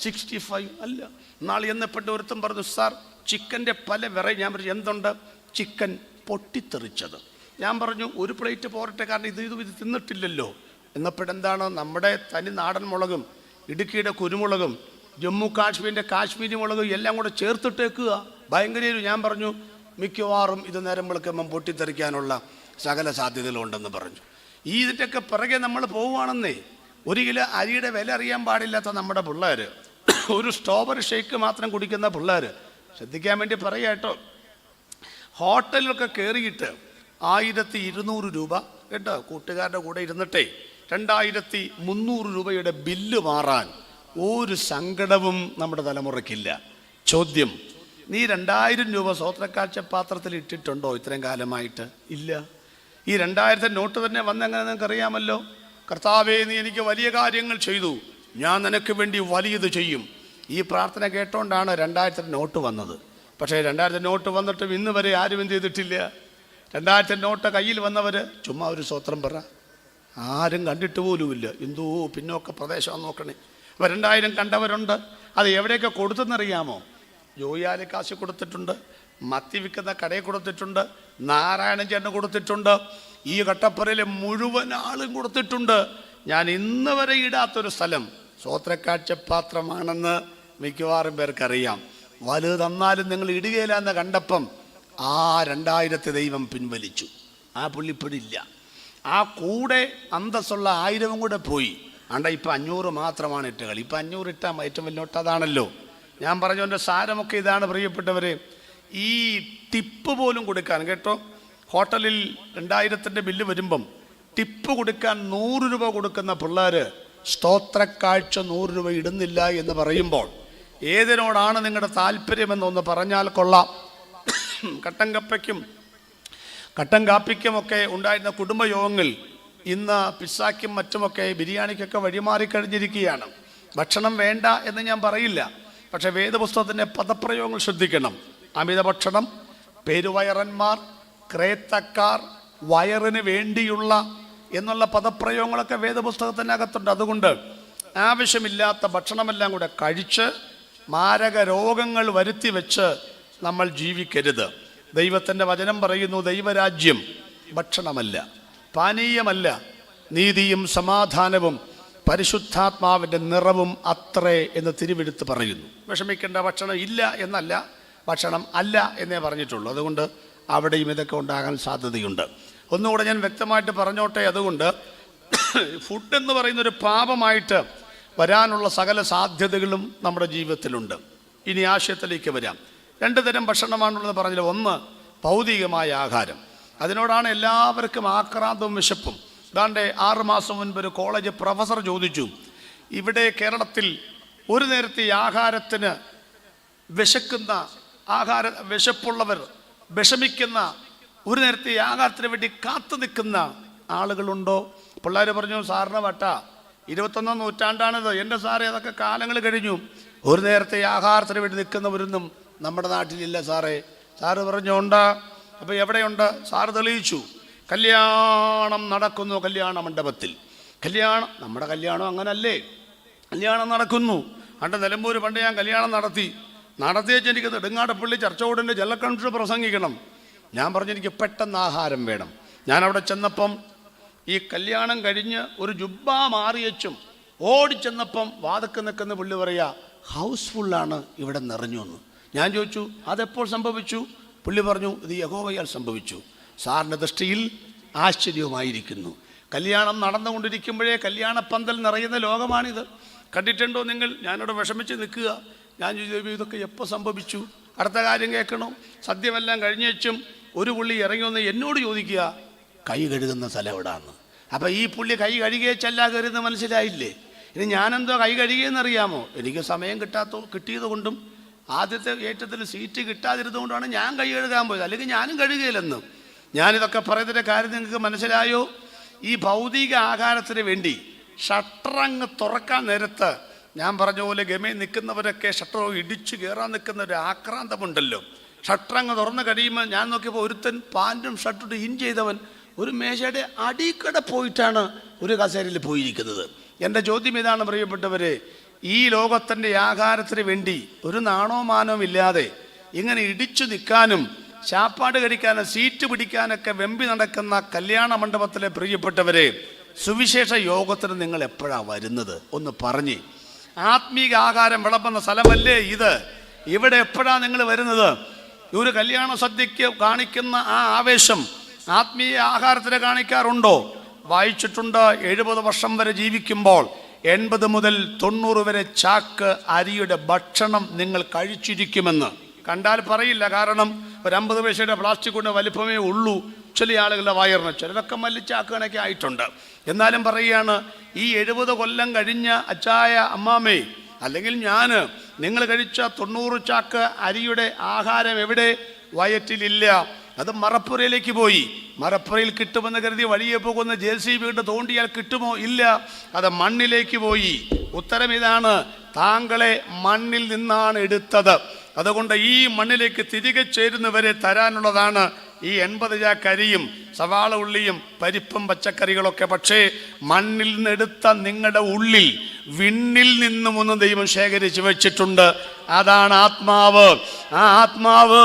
S1: 65? അല്ല. നാളെ എന്നപ്പെട്ട ഒരുത്തം പറഞ്ഞു, സാർ ചിക്കൻ്റെ പല ഞാൻ പറഞ്ഞു, എന്തുണ്ട്? ചിക്കൻ പൊട്ടിത്തെറിച്ചത്. ഞാൻ പറഞ്ഞു, ഒരു പ്ലേറ്റ് പോരട്ടെ, കാരണം ഇത് തിന്നിട്ടില്ലല്ലോ. എന്നപ്പോഴെന്താണ്, നമ്മുടെ തനി നാടൻ മുളകും ഇടുക്കിയുടെ കുരുമുളകും ജമ്മു കാശ്മീരിൻ്റെ കാശ്മീരി മുളകും എല്ലാം കൂടെ ചേർത്തിട്ടേക്കുക. ഭയങ്കര. ഞാൻ പറഞ്ഞു, മിക്കവാറും ഇത് നേരം വിളിക്കുമ്പം പൊട്ടിത്തെറിക്കാനുള്ള സകല സാധ്യതകളുണ്ടെന്ന് പറഞ്ഞു. ഇതിൻ്റെയൊക്കെ പിറകെ നമ്മൾ പോവുകയാണെന്നേ. 1 കിലോ അരിയുടെ വില അറിയാൻ പാടില്ലാത്ത നമ്മുടെ പിള്ളേർ, ഒരു സ്ട്രോബെറി ഷേക്ക് മാത്രം കുടിക്കുന്ന പിള്ളേർ, ശ്രദ്ധിക്കാൻ വേണ്ടി പറയാം കേട്ടോ. ഹോട്ടലിലൊക്കെ കയറിയിട്ട് 1200 രൂപ കേട്ടോ, കൂട്ടുകാരുടെ കൂടെ ഇരുന്നിട്ടേ 2300 രൂപയുടെ ബില്ല് മാറാൻ ഒരു സങ്കടവും നമ്മുടെ തലമുറയ്ക്കില്ല. ചോദ്യം, നീ 2000 രൂപ സ്വോത്രക്കാഴ്ച പാത്രത്തിൽ ഇട്ടിട്ടുണ്ടോ ഇത്രയും കാലമായിട്ട്? ഇല്ല. ഈ 2000 നോട്ട് തന്നെ വന്നെങ്ങനെ നിനക്കറിയാമല്ലോ. കർത്താവേ, നീ എനിക്ക് വലിയ കാര്യങ്ങൾ ചെയ്തു, ഞാൻ നിനക്ക് വേണ്ടി വലിയത് ചെയ്യും. ഈ പ്രാർത്ഥന കേട്ടോണ്ടാണ് 2000 നോട്ട് വന്നത്. പക്ഷേ 2000 നോട്ട് വന്നിട്ടും ഇന്ന് വരെ ആരും എന്ത് ചെയ്തിട്ടില്ല. 2000 നോട്ട് കയ്യിൽ വന്നവർ ചുമ്മാ ഒരു സ്വോത്രം പറ, ആരും കണ്ടിട്ട് പോലുമില്ല. എന്തോ പിന്നോക്ക പ്രദേശം നോക്കണേ. അപ്പോൾ 2000 കണ്ടവരുണ്ട്. അത് എവിടെയൊക്കെ കൊടുത്തെന്നറിയാമോ? ജോയാലി കാശ് കൊടുത്തിട്ടുണ്ട്, മത്തി വിൽക്കുന്ന കടയിൽ കൊടുത്തിട്ടുണ്ട്, നാരായണൻ ചേട്ടന് കൊടുത്തിട്ടുണ്ട്, ഈ കട്ടപ്പുറയിലെ മുഴുവൻ ആളും കൊടുത്തിട്ടുണ്ട്. ഞാൻ ഇന്ന് വരെ ഇടാത്തൊരു സ്ഥലം സ്വോത്രക്കാഴ്ച പാത്രമാണെന്ന് മിക്കവാറും പേർക്കറിയാം. വലുത് തന്നാലും നിങ്ങൾ ഇടുകയില്ല എന്ന് കണ്ടപ്പം ആ 2000 ദൈവം പിൻവലിച്ചു. ആ പുള്ളിപ്പിടില്ല. ആ കൂടെ അന്തസ്സുള്ള 1000 കൂടെ പോയി. ഇപ്പം 500 മാത്രമാണ് ഇട്ടുകൾ. ഇപ്പം 500 ഇട്ടാൽ ഏറ്റവും വലിയ നോട്ട് അതാണല്ലോ. ഞാൻ പറഞ്ഞതിൻ്റെ സാരമൊക്കെ ഇതാണ് പ്രിയപ്പെട്ടവരെ. ഈ ടിപ്പ് പോലും കൊടുക്കാൻ കേട്ടോ, ഹോട്ടലിൽ 2000 ബില്ല് വരുമ്പം ടിപ്പ് കൊടുക്കാൻ 100 രൂപ കൊടുക്കുന്ന പിള്ളേർ സ്തോത്രക്കാഴ്ച 100 രൂപ ഇടുന്നില്ല എന്ന് പറയുമ്പോൾ ഏതിനോടാണ് നിങ്ങളുടെ താല്പര്യമെന്നൊന്ന് പറഞ്ഞാൽ കൊള്ളാം. കട്ടൻ കാപ്പിക്കുമൊക്കെ ഉണ്ടായിരുന്ന കുടുംബയോഗങ്ങൾ ഇന്ന് പിസ്സാക്കും മറ്റുമൊക്കെ ബിരിയാണിക്കൊക്കെ വഴിമാറിക്കഴിഞ്ഞിരിക്കുകയാണ്. ഭക്ഷണം വേണ്ട എന്ന് ഞാൻ പറയില്ല, പക്ഷേ വേദപുസ്തകത്തിൻ്റെ പദപ്രയോഗങ്ങൾ ശ്രദ്ധിക്കണം. അമിത ഭക്ഷണം, പെരുവയറന്മാർ, ക്രേത്തക്കാർ, വയറിന് വേണ്ടിയുള്ള എന്നുള്ള പദപ്രയോഗങ്ങളൊക്കെ വേദപുസ്തകത്തിനകത്തുണ്ട്. അതുകൊണ്ട് ആവശ്യമില്ലാത്ത ഭക്ഷണമെല്ലാം കൂടെ കഴിച്ച് മാരക രോഗങ്ങൾ വരുത്തി വെച്ച് നമ്മൾ ജീവിക്കരുത്. ദൈവത്തിൻ്റെ വചനം പറയുന്നു, ദൈവരാജ്യം ഭക്ഷണമല്ല, പാനീയമല്ല, നീതിയും സമാധാനവും പരിശുദ്ധാത്മാവിൻ്റെ നിറവും അത്രേ എന്ന് തിരുവെടുത്ത് പറയുന്നു. വിഷമിക്കേണ്ട, ഭക്ഷണം ഇല്ല എന്നല്ല, ഭക്ഷണം അല്ല എന്നേ പറഞ്ഞിട്ടുള്ളൂ. അതുകൊണ്ട് അവിടെയും ഇതൊക്കെ ഉണ്ടാകാൻ സാധ്യതയുണ്ട്. ഒന്നുകൂടെ ഞാൻ വ്യക്തമായിട്ട് പറഞ്ഞോട്ടെ. അതുകൊണ്ട് ഫുഡ് എന്ന് പറയുന്നൊരു പാപമായിട്ട് വരാനുള്ള സകല സാധ്യതകളും നമ്മുടെ ജീവിതത്തിലുണ്ട്. ഇനി ആശയത്തിലേക്ക് വരാം. 2 തരം ഭക്ഷണമാണുള്ളത് പറഞ്ഞില്ല. ഒന്ന് ഭൗതികമായ ആഹാരം. അതിനോടാണ് എല്ലാവർക്കും ആക്രാന്തവും വിശപ്പും. ഏതാണ്ട് 6 മാസം മുൻപ് ഒരു കോളേജ് പ്രൊഫസർ ചോദിച്ചു, ഇവിടെ കേരളത്തിൽ ഒരു നേരത്തെ ആഹാരത്തിന് വിശക്കുന്ന വിശപ്പുള്ളവർ, വിഷമിക്കുന്ന, ഒരു നേരത്തെ ആഹാരത്തിന് വേണ്ടി കാത്തു നിൽക്കുന്ന ആളുകളുണ്ടോ? പിള്ളേർ പറഞ്ഞു, സാറിന് വട്ട, 21-ാം നൂറ്റാണ്ടാണിത്. എൻ്റെ സാറേ, അതൊക്കെ കാലങ്ങൾ കഴിഞ്ഞു. ഒരു നേരത്തെ ആഹാരത്തിന് വേണ്ടി നിൽക്കുന്നവരൊന്നും നമ്മുടെ നാട്ടിലില്ല സാറേ. സാറ് പറഞ്ഞു, ഉണ്ടാ. അപ്പോൾ എവിടെയുണ്ട്? സാറ് തെളിയിച്ചു. കല്യാണം നടക്കുന്നു കല്യാണ മണ്ഡപത്തിൽ. കല്യാണം, നമ്മുടെ കല്യാണം അങ്ങനല്ലേ? കല്യാണം നടക്കുന്നു. പണ്ട് നിലമ്പൂർ പണ്ട് ഞാൻ കല്യാണം നടത്തിയേച്ച് എനിക്ക് നെടുങ്ങാടപ്പള്ളി ചർച്ചോടിൻ്റെ ജലക്കൺസ് പ്രസംഗിക്കണം. ഞാൻ പറഞ്ഞു, എനിക്ക് പെട്ടെന്ന് ആഹാരം വേണം. ഞാൻ അവിടെ ചെന്നപ്പം ഈ കല്യാണം കഴിഞ്ഞ് ഒരു ജുബ്ബ മാറിയച്ചും ഓടിച്ചെന്നപ്പം വാതക്ക് നിൽക്കുന്ന പുള്ളി പറയുക, ഹൗസ്ഫുള്ളാണ്, ഇവിടെ നിറഞ്ഞു എന്ന്. ഞാൻ ചോദിച്ചു, അതെപ്പോൾ സംഭവിച്ചു? പുള്ളി പറഞ്ഞു, ഇത് യഹോവയാൽ സംഭവിച്ചു. സാറിൻ്റെ ദൃഷ്ടിയിൽ ആശ്ചര്യവുമായിരിക്കുന്നു. കല്യാണം നടന്നുകൊണ്ടിരിക്കുമ്പോഴേ കല്യാണപ്പന്തൽ നിറയുന്ന ലോകമാണിത്. കണ്ടിട്ടുണ്ടോ നിങ്ങൾ? ഞാനിവിടെ വിഷമിച്ച് നിൽക്കുക. ഞാൻ ചോദിച്ചു, ഇതൊക്കെ എപ്പോൾ സംഭവിച്ചു? അടുത്ത കാര്യം കേൾക്കണോ? സദ്യമെല്ലാം കഴിഞ്ഞേച്ചും ഒരു പുള്ളി ഇറങ്ങി വന്ന് എന്നോട് ചോദിക്കുക, കൈ കഴുകുന്ന സ്ഥലം എവിടാന്ന്. അപ്പം ഈ പുള്ളി കൈ കഴുകിയേച്ചല്ല കയറുന്നത് മനസ്സിലായില്ലേ? ഇനി ഞാനെന്തോ കൈ കഴുകിയെന്നറിയാമോ? എനിക്ക് സമയം കിട്ടിയത് കൊണ്ടും ആദ്യത്തെ ഏറ്റത്തിൽ സീറ്റ് കിട്ടാതിരുന്നുകൊണ്ടാണ് ഞാൻ കൈ കഴുകാൻ പോയത്. അല്ലെങ്കിൽ ഞാനും കഴുകുകയില്ലെന്ന്. ഞാനിതൊക്കെ പറയുന്നതിൻ്റെ കാര്യം നിങ്ങൾക്ക് മനസ്സിലായോ? ഈ ഭൗതിക ആഹാരത്തിന് വേണ്ടി ഷട്ടറങ്ങ് തുറക്കാൻ നേരത്ത് ഞാൻ പറഞ്ഞ പോലെ ഗമയിൽ നിൽക്കുന്നവരൊക്കെ ഷട്ടർ ഇടിച്ചു കയറാൻ നിൽക്കുന്ന ഒരു ആക്രാന്തമുണ്ടല്ലോ. ഷട്ടറങ്ങ് തുറന്ന് കഴിയുമ്പോൾ ഞാൻ നോക്കിയപ്പോൾ ഒരുത്തൻ പാൻറ്റും ഷർട്ടും ഇൻ ചെയ്തവൻ ഒരു മേശയുടെ അടിക്കടെ പോയിട്ടാണ് ഒരു കസേരയിൽ പോയിരിക്കുന്നത്. എൻ്റെ ചോദ്യം ഇതാണ് പ്രിയപ്പെട്ടവരെ, ഈ ലോകത്തിൻ്റെ ആഹാരത്തിന് വേണ്ടി ഒരു നാണോ മാനവും ഇല്ലാതെ ഇങ്ങനെ ഇടിച്ചു നിൽക്കാനും ശാപ്പാട് കഴിക്കാനും സീറ്റ് പിടിക്കാനൊക്കെ വെമ്പി നടക്കുന്ന കല്യാണ മണ്ഡപത്തിലെ പ്രിയപ്പെട്ടവരെ, സുവിശേഷ യോഗത്തിന് നിങ്ങൾ എപ്പോഴാണ് വരുന്നത്? ഒന്ന് പറഞ്ഞ്. ആത്മീക ആഹാരം വിളമ്പുന്ന സ്ഥലമല്ലേ ഇത്? ഇവിടെ എപ്പോഴാണ് നിങ്ങൾ വരുന്നത്? ഒരു കല്യാണ സദ്യക്ക് കാണിക്കുന്ന ആ ആവേശം ആത്മീയ ആഹാരത്തിന് കാണിക്കാറുണ്ടോ? വായിച്ചിട്ടുണ്ട്, 70 വർഷം വരെ ജീവിക്കുമ്പോൾ 80 മുതൽ 90 വരെ ചാക്ക് അരിയുടെ ഭക്ഷണം നിങ്ങൾ കഴിച്ചിരിക്കുമെന്ന്. കണ്ടാൽ പറയില്ല, കാരണം ഒരു 50 പൈസയുടെ പ്ലാസ്റ്റിക് കൊണ്ട് വലിപ്പമേ ഉള്ളൂ ചില ആളുകളുടെ വയറിന്. ചിലരൊക്കെ മല്ലിച്ചാക്ക് കണക്കെ ആയിട്ടുണ്ട്. എന്നാലും പറയുകയാണ്, ഈ 70 കൊല്ലം കഴിഞ്ഞ അച്ചായ അമ്മാമേ അല്ലെങ്കിൽ ഞാൻ, നിങ്ങൾ കഴിച്ച 90 ചാക്ക് അരിയുടെ ആഹാരം എവിടെ? വയറ്റിലില്ല. അത് മറപ്പുരയിലേക്ക് പോയി. മറപ്പുരയിൽ കിട്ടുമെന്ന് കരുതി വഴിയെ പോകുന്ന JCB കൊണ്ട് തോണ്ടിയാൽ കിട്ടുമോ? ഇല്ല, അത് മണ്ണിലേക്ക് പോയി. ഉത്തരം ഇതാണ്, താങ്കളെ മണ്ണിൽ നിന്നാണ് എടുത്തത്. അതുകൊണ്ട് ഈ മണ്ണിലേക്ക് തിരികെ ചേരുന്നവരെ തരാനുള്ളതാണ് ഈ 80 ചാക്ക് അരിയും സവാള ഉള്ളിയും പരിപ്പും പച്ചക്കറികളൊക്കെ. പക്ഷേ മണ്ണിൽ നിന്നെടുത്ത നിങ്ങളുടെ ഉള്ളിൽ വിണ്ണിൽ നിന്നും ഒന്ന് ദൈവം ശേഖരിച്ച് വെച്ചിട്ടുണ്ട്. അതാണ് ആത്മാവ്. ആ ആത്മാവ്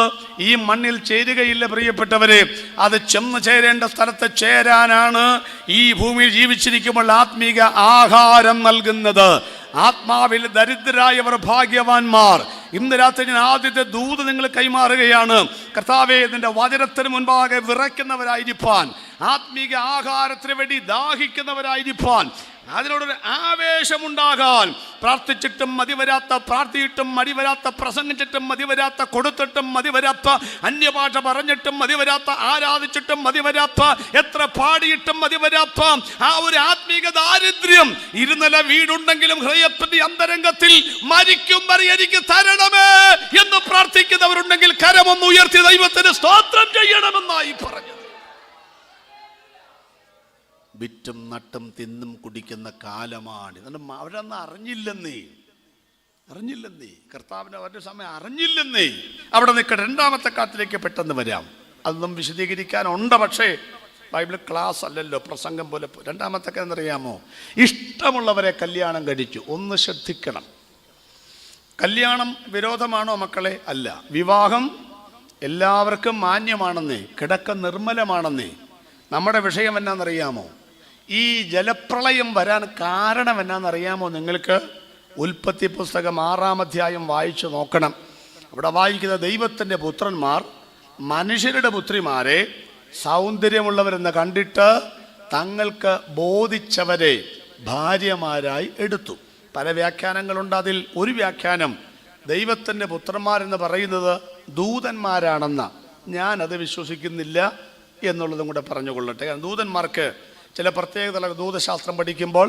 S1: ഈ മണ്ണിൽ ചേരുകയില്ല പ്രിയപ്പെട്ടവരെ. അത് ചെന്ന് ചേരേണ്ട സ്ഥലത്ത് ചേരാനാണ് ഈ ഭൂമിയിൽ ജീവിച്ചിരിക്കുമ്പോൾ ആത്മീക ആഹാരം നൽകുന്നത്. ആത്മാവിൽ ദരിദ്രരായവർ ഭാഗ്യവാന്മാർ. ഇന്ന് രാത്രി ഞാൻ ആദ്യത്തെ ദൂത് നിങ്ങൾ കൈമാറുകയാണ്. കർത്താവേ, നിന്റെ വചനത്തിന് മുൻപാകെ വിറയ്ക്കുന്നവരായിരിക്കാൻ, ആത്മീക ആഹാരത്തിന് വേണ്ടി ദാഹിക്കുന്നവരായിരിക്കാൻ, അതിനോടൊരു ആവേശമുണ്ടാകാൻ, പ്രാർത്ഥിച്ചിട്ടും മതിവരാത്ത, പ്രാർത്ഥിച്ചിട്ടും മതിവരാത്ത, പ്രസംഗിച്ചിട്ടും മതിവരാത്ത, കൊടുത്തിട്ടും മതിവരാത്ത, അന്യഭാഷ പറഞ്ഞിട്ടും മതിവരാത്ത, ആരാധിച്ചിട്ടും മതിവരാത്ത, എത്ര പാടിയിട്ടും മതിവരാത്ത ആ ഒരു ആത്മീക ദാരിദ്ര്യം. ഇരുനില വീടുണ്ടെങ്കിലും ഹൃദയത്തിന്റെ അന്തരംഗത്തിൽ മരിക്കും വരെ എനിക്ക് തരണമേ എന്ന് പ്രാർത്ഥിക്കുന്നവരുണ്ടെങ്കിൽ കരമൊന്ന് ഉയർത്തി ദൈവത്തിന് സ്തോത്രം ചെയ്യണമെന്നായി പറഞ്ഞത്. വിറ്റും നട്ടും തിന്നും കുടിക്കുന്ന കാലമാണ്. അവരൊന്നും അറിഞ്ഞില്ലെന്നേ. കർത്താവിന് അവരുടെ സമയം അറിഞ്ഞില്ലെന്നേ. അവിടെ നിൽക്കട്ടെ, രണ്ടാമത്തെ കാലത്തിലേക്ക് പെട്ടെന്ന് വരാം. അതൊന്നും വിശദീകരിക്കാനുണ്ട്, പക്ഷേ ബൈബിൾ ക്ലാസ് അല്ലല്ലോ, പ്രസംഗം പോലെ. രണ്ടാമത്തെ എന്നറിയാമോ? ഇഷ്ടമുള്ളവരെ കല്യാണം കഴിച്ചു. ഒന്ന് ശ്രദ്ധിക്കണം, കല്യാണം വിരോധമാണോ മക്കളെ? അല്ല. വിവാഹം എല്ലാവർക്കും മാന്യമാണെന്നേ, കിടക്ക നിർമ്മലമാണെന്നേ. നമ്മുടെ വിഷയം എന്നാണെന്നറിയാമോ? ഈ ജലപ്രളയം വരാൻ കാരണം എന്നാണെന്നറിയാമോ നിങ്ങൾക്ക്? ഉൽപ്പത്തി പുസ്തകം 6-ാം അധ്യായം വായിച്ചു നോക്കണം. അവിടെ വായിക്കുന്ന, ദൈവത്തിൻ്റെ പുത്രന്മാർ മനുഷ്യരുടെ പുത്രിമാരെ സൗന്ദര്യമുള്ളവരെന്ന് കണ്ടിട്ട് തങ്ങൾക്ക് ബോധിച്ചവരെ ഭാര്യമാരായി എടുത്തു. പല വ്യാഖ്യാനങ്ങളുണ്ട്. അതിൽ ഒരു വ്യാഖ്യാനം ദൈവത്തിൻ്റെ പുത്രന്മാരെന്ന് പറയുന്നത് ദൂതന്മാരാണെന്ന. ഞാനത് വിശ്വസിക്കുന്നില്ല എന്നുള്ളതും കൂടെ പറഞ്ഞുകൊള്ളട്ടെ. ദൂതന്മാർക്ക് ചില പ്രത്യേകതകൾ, ദൂതശാസ്ത്രം പഠിക്കുമ്പോൾ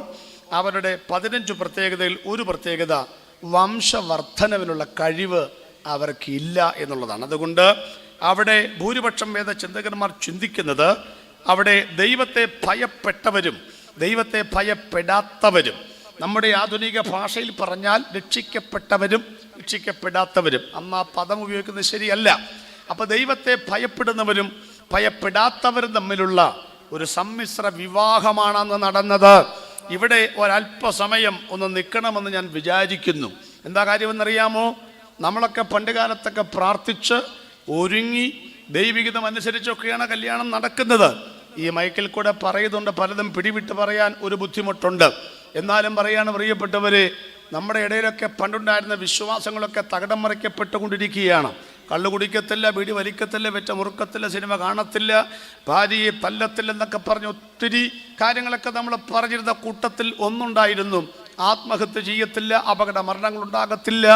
S1: അവരുടെ 15 പ്രത്യേകതയിൽ ഒരു പ്രത്യേകത വംശവർദ്ധനവിനുള്ള കഴിവ് അവർക്കില്ല എന്നുള്ളതാണ്. അതുകൊണ്ട് അവിടെ ഭൂരിപക്ഷം വേദചിന്തകന്മാർ ചിന്തിക്കുന്നത് അവിടെ ദൈവത്തെ ഭയപ്പെട്ടവരും ദൈവത്തെ ഭയപ്പെടാത്തവരും, നമ്മുടെ ആധുനിക ഭാഷയിൽ പറഞ്ഞാൽ രക്ഷിക്കപ്പെട്ടവരും രക്ഷിക്കപ്പെടാത്തവരും, അന്ന് ആ പദം ഉപയോഗിക്കുന്നത് ശരിയല്ല. അപ്പോൾ ദൈവത്തെ ഭയപ്പെടുന്നവരും ഭയപ്പെടാത്തവരും തമ്മിലുള്ള ഒരു സമ്മിശ്ര വിവാഹമാണ് അന്ന് നടന്നത്. ഇവിടെ ഒരല്പസമയം ഒന്ന് നിൽക്കണമെന്ന് ഞാൻ വിചാരിക്കുന്നു. എന്താ കാര്യമെന്നറിയാമോ? നമ്മളൊക്കെ പണ്ട് കാലത്തൊക്കെ പ്രാർത്ഥിച്ച് ഒരുങ്ങി ദൈവികതം അനുസരിച്ചൊക്കെയാണ് കല്യാണം നടക്കുന്നത്. ഈ മൈക്കിൽ കൂടെ പറയുന്നുണ്ട്, പലതും പിടിവിട്ട് പറയാൻ ഒരു ബുദ്ധിമുട്ടുണ്ട്. എന്നാലും പറയാണ്, പ്രിയപ്പെട്ടവരെ, നമ്മുടെ ഇടയിലൊക്കെ പണ്ടുണ്ടായിരുന്ന വിശ്വാസങ്ങളൊക്കെ തകിടം മറിക്കപ്പെട്ടുകൊണ്ടിരിക്കുകയാണ്. കള്ളു കുടിക്കത്തില്ല, ബീഡി വലിക്കത്തില്ല, വെറ്റ മുറുക്കത്തില്ല, സിനിമ കാണത്തില്ല, ഭാര്യയെ തല്ലത്തില്ലെന്നൊക്കെ പറഞ്ഞ് ഒത്തിരി കാര്യങ്ങളൊക്കെ നമ്മൾ പറഞ്ഞിരുന്ന കൂട്ടത്തിൽ ഒന്നുണ്ടായിരുന്നു, ആത്മഹത്യ ചെയ്യത്തില്ല, അപകട മരണങ്ങൾ ഉണ്ടാകത്തില്ല,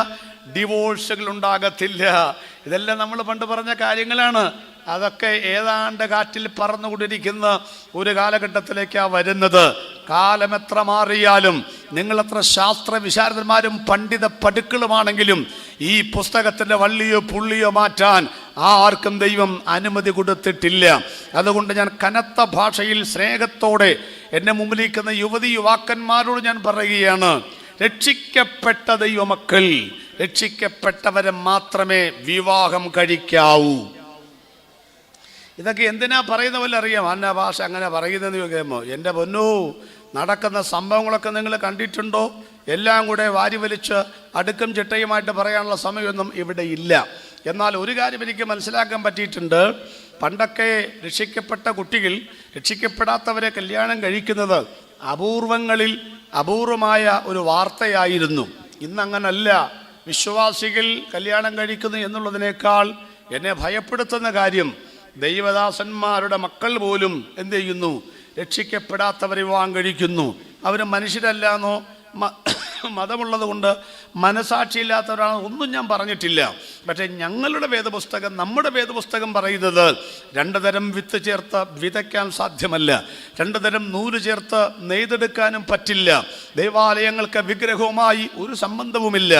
S1: ഡിവോഴ്സുകൾ ഉണ്ടാകത്തില്ല. ഇതെല്ലാം നമ്മൾ പണ്ട് പറഞ്ഞ കാര്യങ്ങളാണ്. അതൊക്കെ ഏതാണ്ട് കാറ്റിൽ പറന്നുകൊണ്ടിരിക്കുന്ന ഒരു കാലഘട്ടത്തിലേക്കാണ് വരുന്നത്. കാലം എത്ര മാറിയാലും, നിങ്ങളെത്ര ശാസ്ത്ര വിശാരദന്മാരും പണ്ഡിത പടുക്കളുമാണെങ്കിലും ഈ പുസ്തകത്തിൻ്റെ വള്ളിയോ പുള്ളിയോ മാറ്റാൻ ആർക്കും ദൈവം അനുമതി കൊടുത്തിട്ടില്ല. അതുകൊണ്ട് ഞാൻ കനത്ത ഭാഷയിൽ സ്നേഹത്തോടെ എന്നെ മുമ്പിലിരിക്കുന്ന യുവതി യുവാക്കന്മാരോട് ഞാൻ പറയുകയാണ്, രക്ഷിക്കപ്പെട്ട ദൈവമക്കൾ, രക്ഷിക്കപ്പെട്ടവരെ മാത്രമേ വിവാഹം കഴിക്കാവൂ. ഇതൊക്കെ എന്തിനാ പറയുന്ന പോലെ അറിയാം. അന്ന ഭാഷ അങ്ങനെ പറയുന്നതെന്ന് ചോദിക്കുമ്പോൾ, എൻ്റെ പൊന്നോ, നടക്കുന്ന സംഭവങ്ങളൊക്കെ നിങ്ങൾ കണ്ടിട്ടുണ്ടോ? എല്ലാം കൂടെ വാരി വലിച്ച് അടുക്കും ചിട്ടയുമായിട്ട് പറയാനുള്ള സമയമൊന്നും ഇവിടെ ഇല്ല. എന്നാൽ ഒരു കാര്യം എനിക്ക് മനസ്സിലാക്കാൻ പറ്റിയിട്ടുണ്ട്. പണ്ടൊക്കെ രക്ഷിക്കപ്പെട്ട കുട്ടികൾ രക്ഷിക്കപ്പെടാത്തവരെ കല്യാണം കഴിക്കുന്നത് അപൂർവങ്ങളിൽ അപൂർവമായ ഒരു വാർത്തയായിരുന്നു. ഇന്നങ്ങനല്ല. വിശ്വാസികൾ കല്യാണം കഴിക്കുന്നു എന്നുള്ളതിനേക്കാൾ എന്നെ ഭയപ്പെടുത്തുന്ന കാര്യം, ദൈവദാസന്മാരുടെ മക്കൾ പോലും എന്ത് ചെയ്യുന്നു? രക്ഷിക്കപ്പെടാത്തവരെ വിവാഹം കഴിക്കുന്നു. അവർ മനുഷ്യരല്ലാന്നോ മതമുള്ളത് കൊണ്ട് മനസാക്ഷിയില്ലാത്തവരാണ് ഒന്നും ഞാൻ പറഞ്ഞിട്ടില്ല. പക്ഷേ ഞങ്ങളുടെ വേദപുസ്തകം, നമ്മുടെ വേദപുസ്തകം പറയുന്നത് രണ്ടു തരം വിത്ത് ചേർത്ത് വിതയ്ക്കാൻ സാധ്യമല്ല, രണ്ടു തരം നൂല് ചേർത്ത് നെയ്തെടുക്കാനും പറ്റില്ല. ദൈവാലയങ്ങൾക്ക് വിഗ്രഹവുമായി ഒരു സംബന്ധവുമില്ല.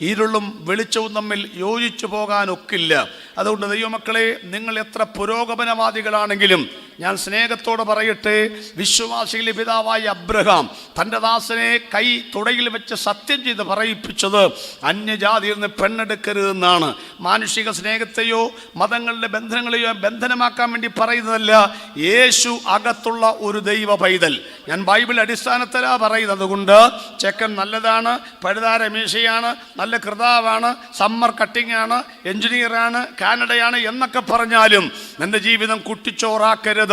S1: ഇരുളും വെളിച്ചവും തമ്മിൽ യോജിച്ചു പോകാനൊക്കില്ല. അതുകൊണ്ട് ദൈവമക്കളെ, നിങ്ങൾ എത്ര പുരോഗമനവാദികളാണെങ്കിലും ഞാൻ സ്നേഹത്തോടെ പറയട്ടെ, വിശ്വാസികളുടെ പിതാവായ അബ്രഹാം തൻ്റെ ദാസനെ കൈ തുടയിൽ വെച്ച് സത്യം ചെയ്ത് പറയിപ്പിച്ചത് അന്യജാതിയിൽ നിന്ന് പെണ്ണെടുക്കരുതെന്നാണ്. മാനുഷിക സ്നേഹത്തെയോ മതങ്ങളുടെ ബന്ധനങ്ങളെയോ ബന്ധനമാക്കാൻ വേണ്ടി പറയുന്നതല്ല. യേശു അകത്തുള്ള ഒരു ദൈവ പൈതൽ, ഞാൻ ബൈബിൾ അടിസ്ഥാനത്തിലാണ് പറയുന്നത്. കൊണ്ട് ചെക്കൻ നല്ലതാണ്, പഴുതാര മീശയാണ്, നല്ല കൃതാവാണ്, സമ്മർ കട്ടിംഗ് ആണ്, എഞ്ചിനീയറാണ്, കാനഡയാണ് എന്നൊക്കെ പറഞ്ഞാലും എൻ്റെ ജീവിതം കുട്ടിച്ചോറാക്കരുത്.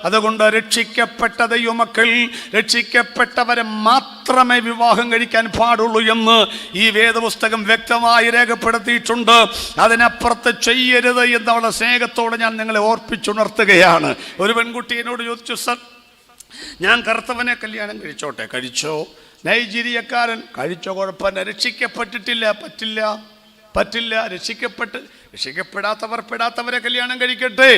S1: അതുകൊണ്ട് രക്ഷിക്കപ്പെട്ട ദൈവമക്കൾ, രക്ഷിക്കപ്പെട്ടവരെ മാത്രമേ വിവാഹം കഴിക്കാൻ പാടുള്ളൂ എന്ന് ഈ വേദപുസ്തകം വ്യക്തമായി രേഖപ്പെടുത്തിയിട്ടുണ്ട്. അതിനപ്പുറത്ത് ചെയ്യരുത് എന്നുള്ള സ്നേഹത്തോടെ ഞാൻ നിങ്ങളെ ഓർപ്പിച്ചുണർത്തുകയാണ്. ഒരു പെൺകുട്ടി എന്നോട് ചോദിച്ചു, സർ, ഞാൻ കറുത്തവനെ കല്യാണം കഴിച്ചോട്ടെ? കഴിച്ചോ? നൈജീരിയക്കാരൻ? കഴിച്ചോ? കുഴപ്പമില്ല. രക്ഷിക്കപ്പെട്ടിട്ടില്ല? പറ്റില്ല. രക്ഷിക്കപ്പെടാത്തവരെ കല്യാണം കഴിക്കട്ടെ.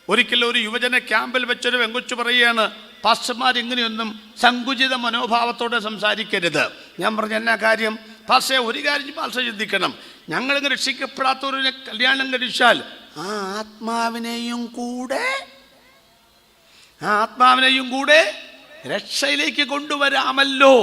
S1: ഒരിക്കലും ഒരു യുവജന ക്യാമ്പിൽ വെച്ചൊരു വെങ്കൊച്ചു പറയുകയാണ്, പാസ്റ്റർമാർ ഇങ്ങനെയൊന്നും സങ്കുചിത മനോഭാവത്തോടെ സംസാരിക്കരുത്. ഞാൻ പറഞ്ഞു, എന്നാ കാര്യം? പാസ്റ്റേ, ഒരു കാര്യം പാസ്റ്റർ ചിന്തിക്കണം, ഞങ്ങളിങ്ങനെ രക്ഷിക്കപ്പെടാത്തവരെ കല്യാണം കഴിച്ചാൽ ആ ആത്മാവിനെയും കൂടെ രക്ഷയിലേക്ക് കൊണ്ടുവരാമല്ലോ.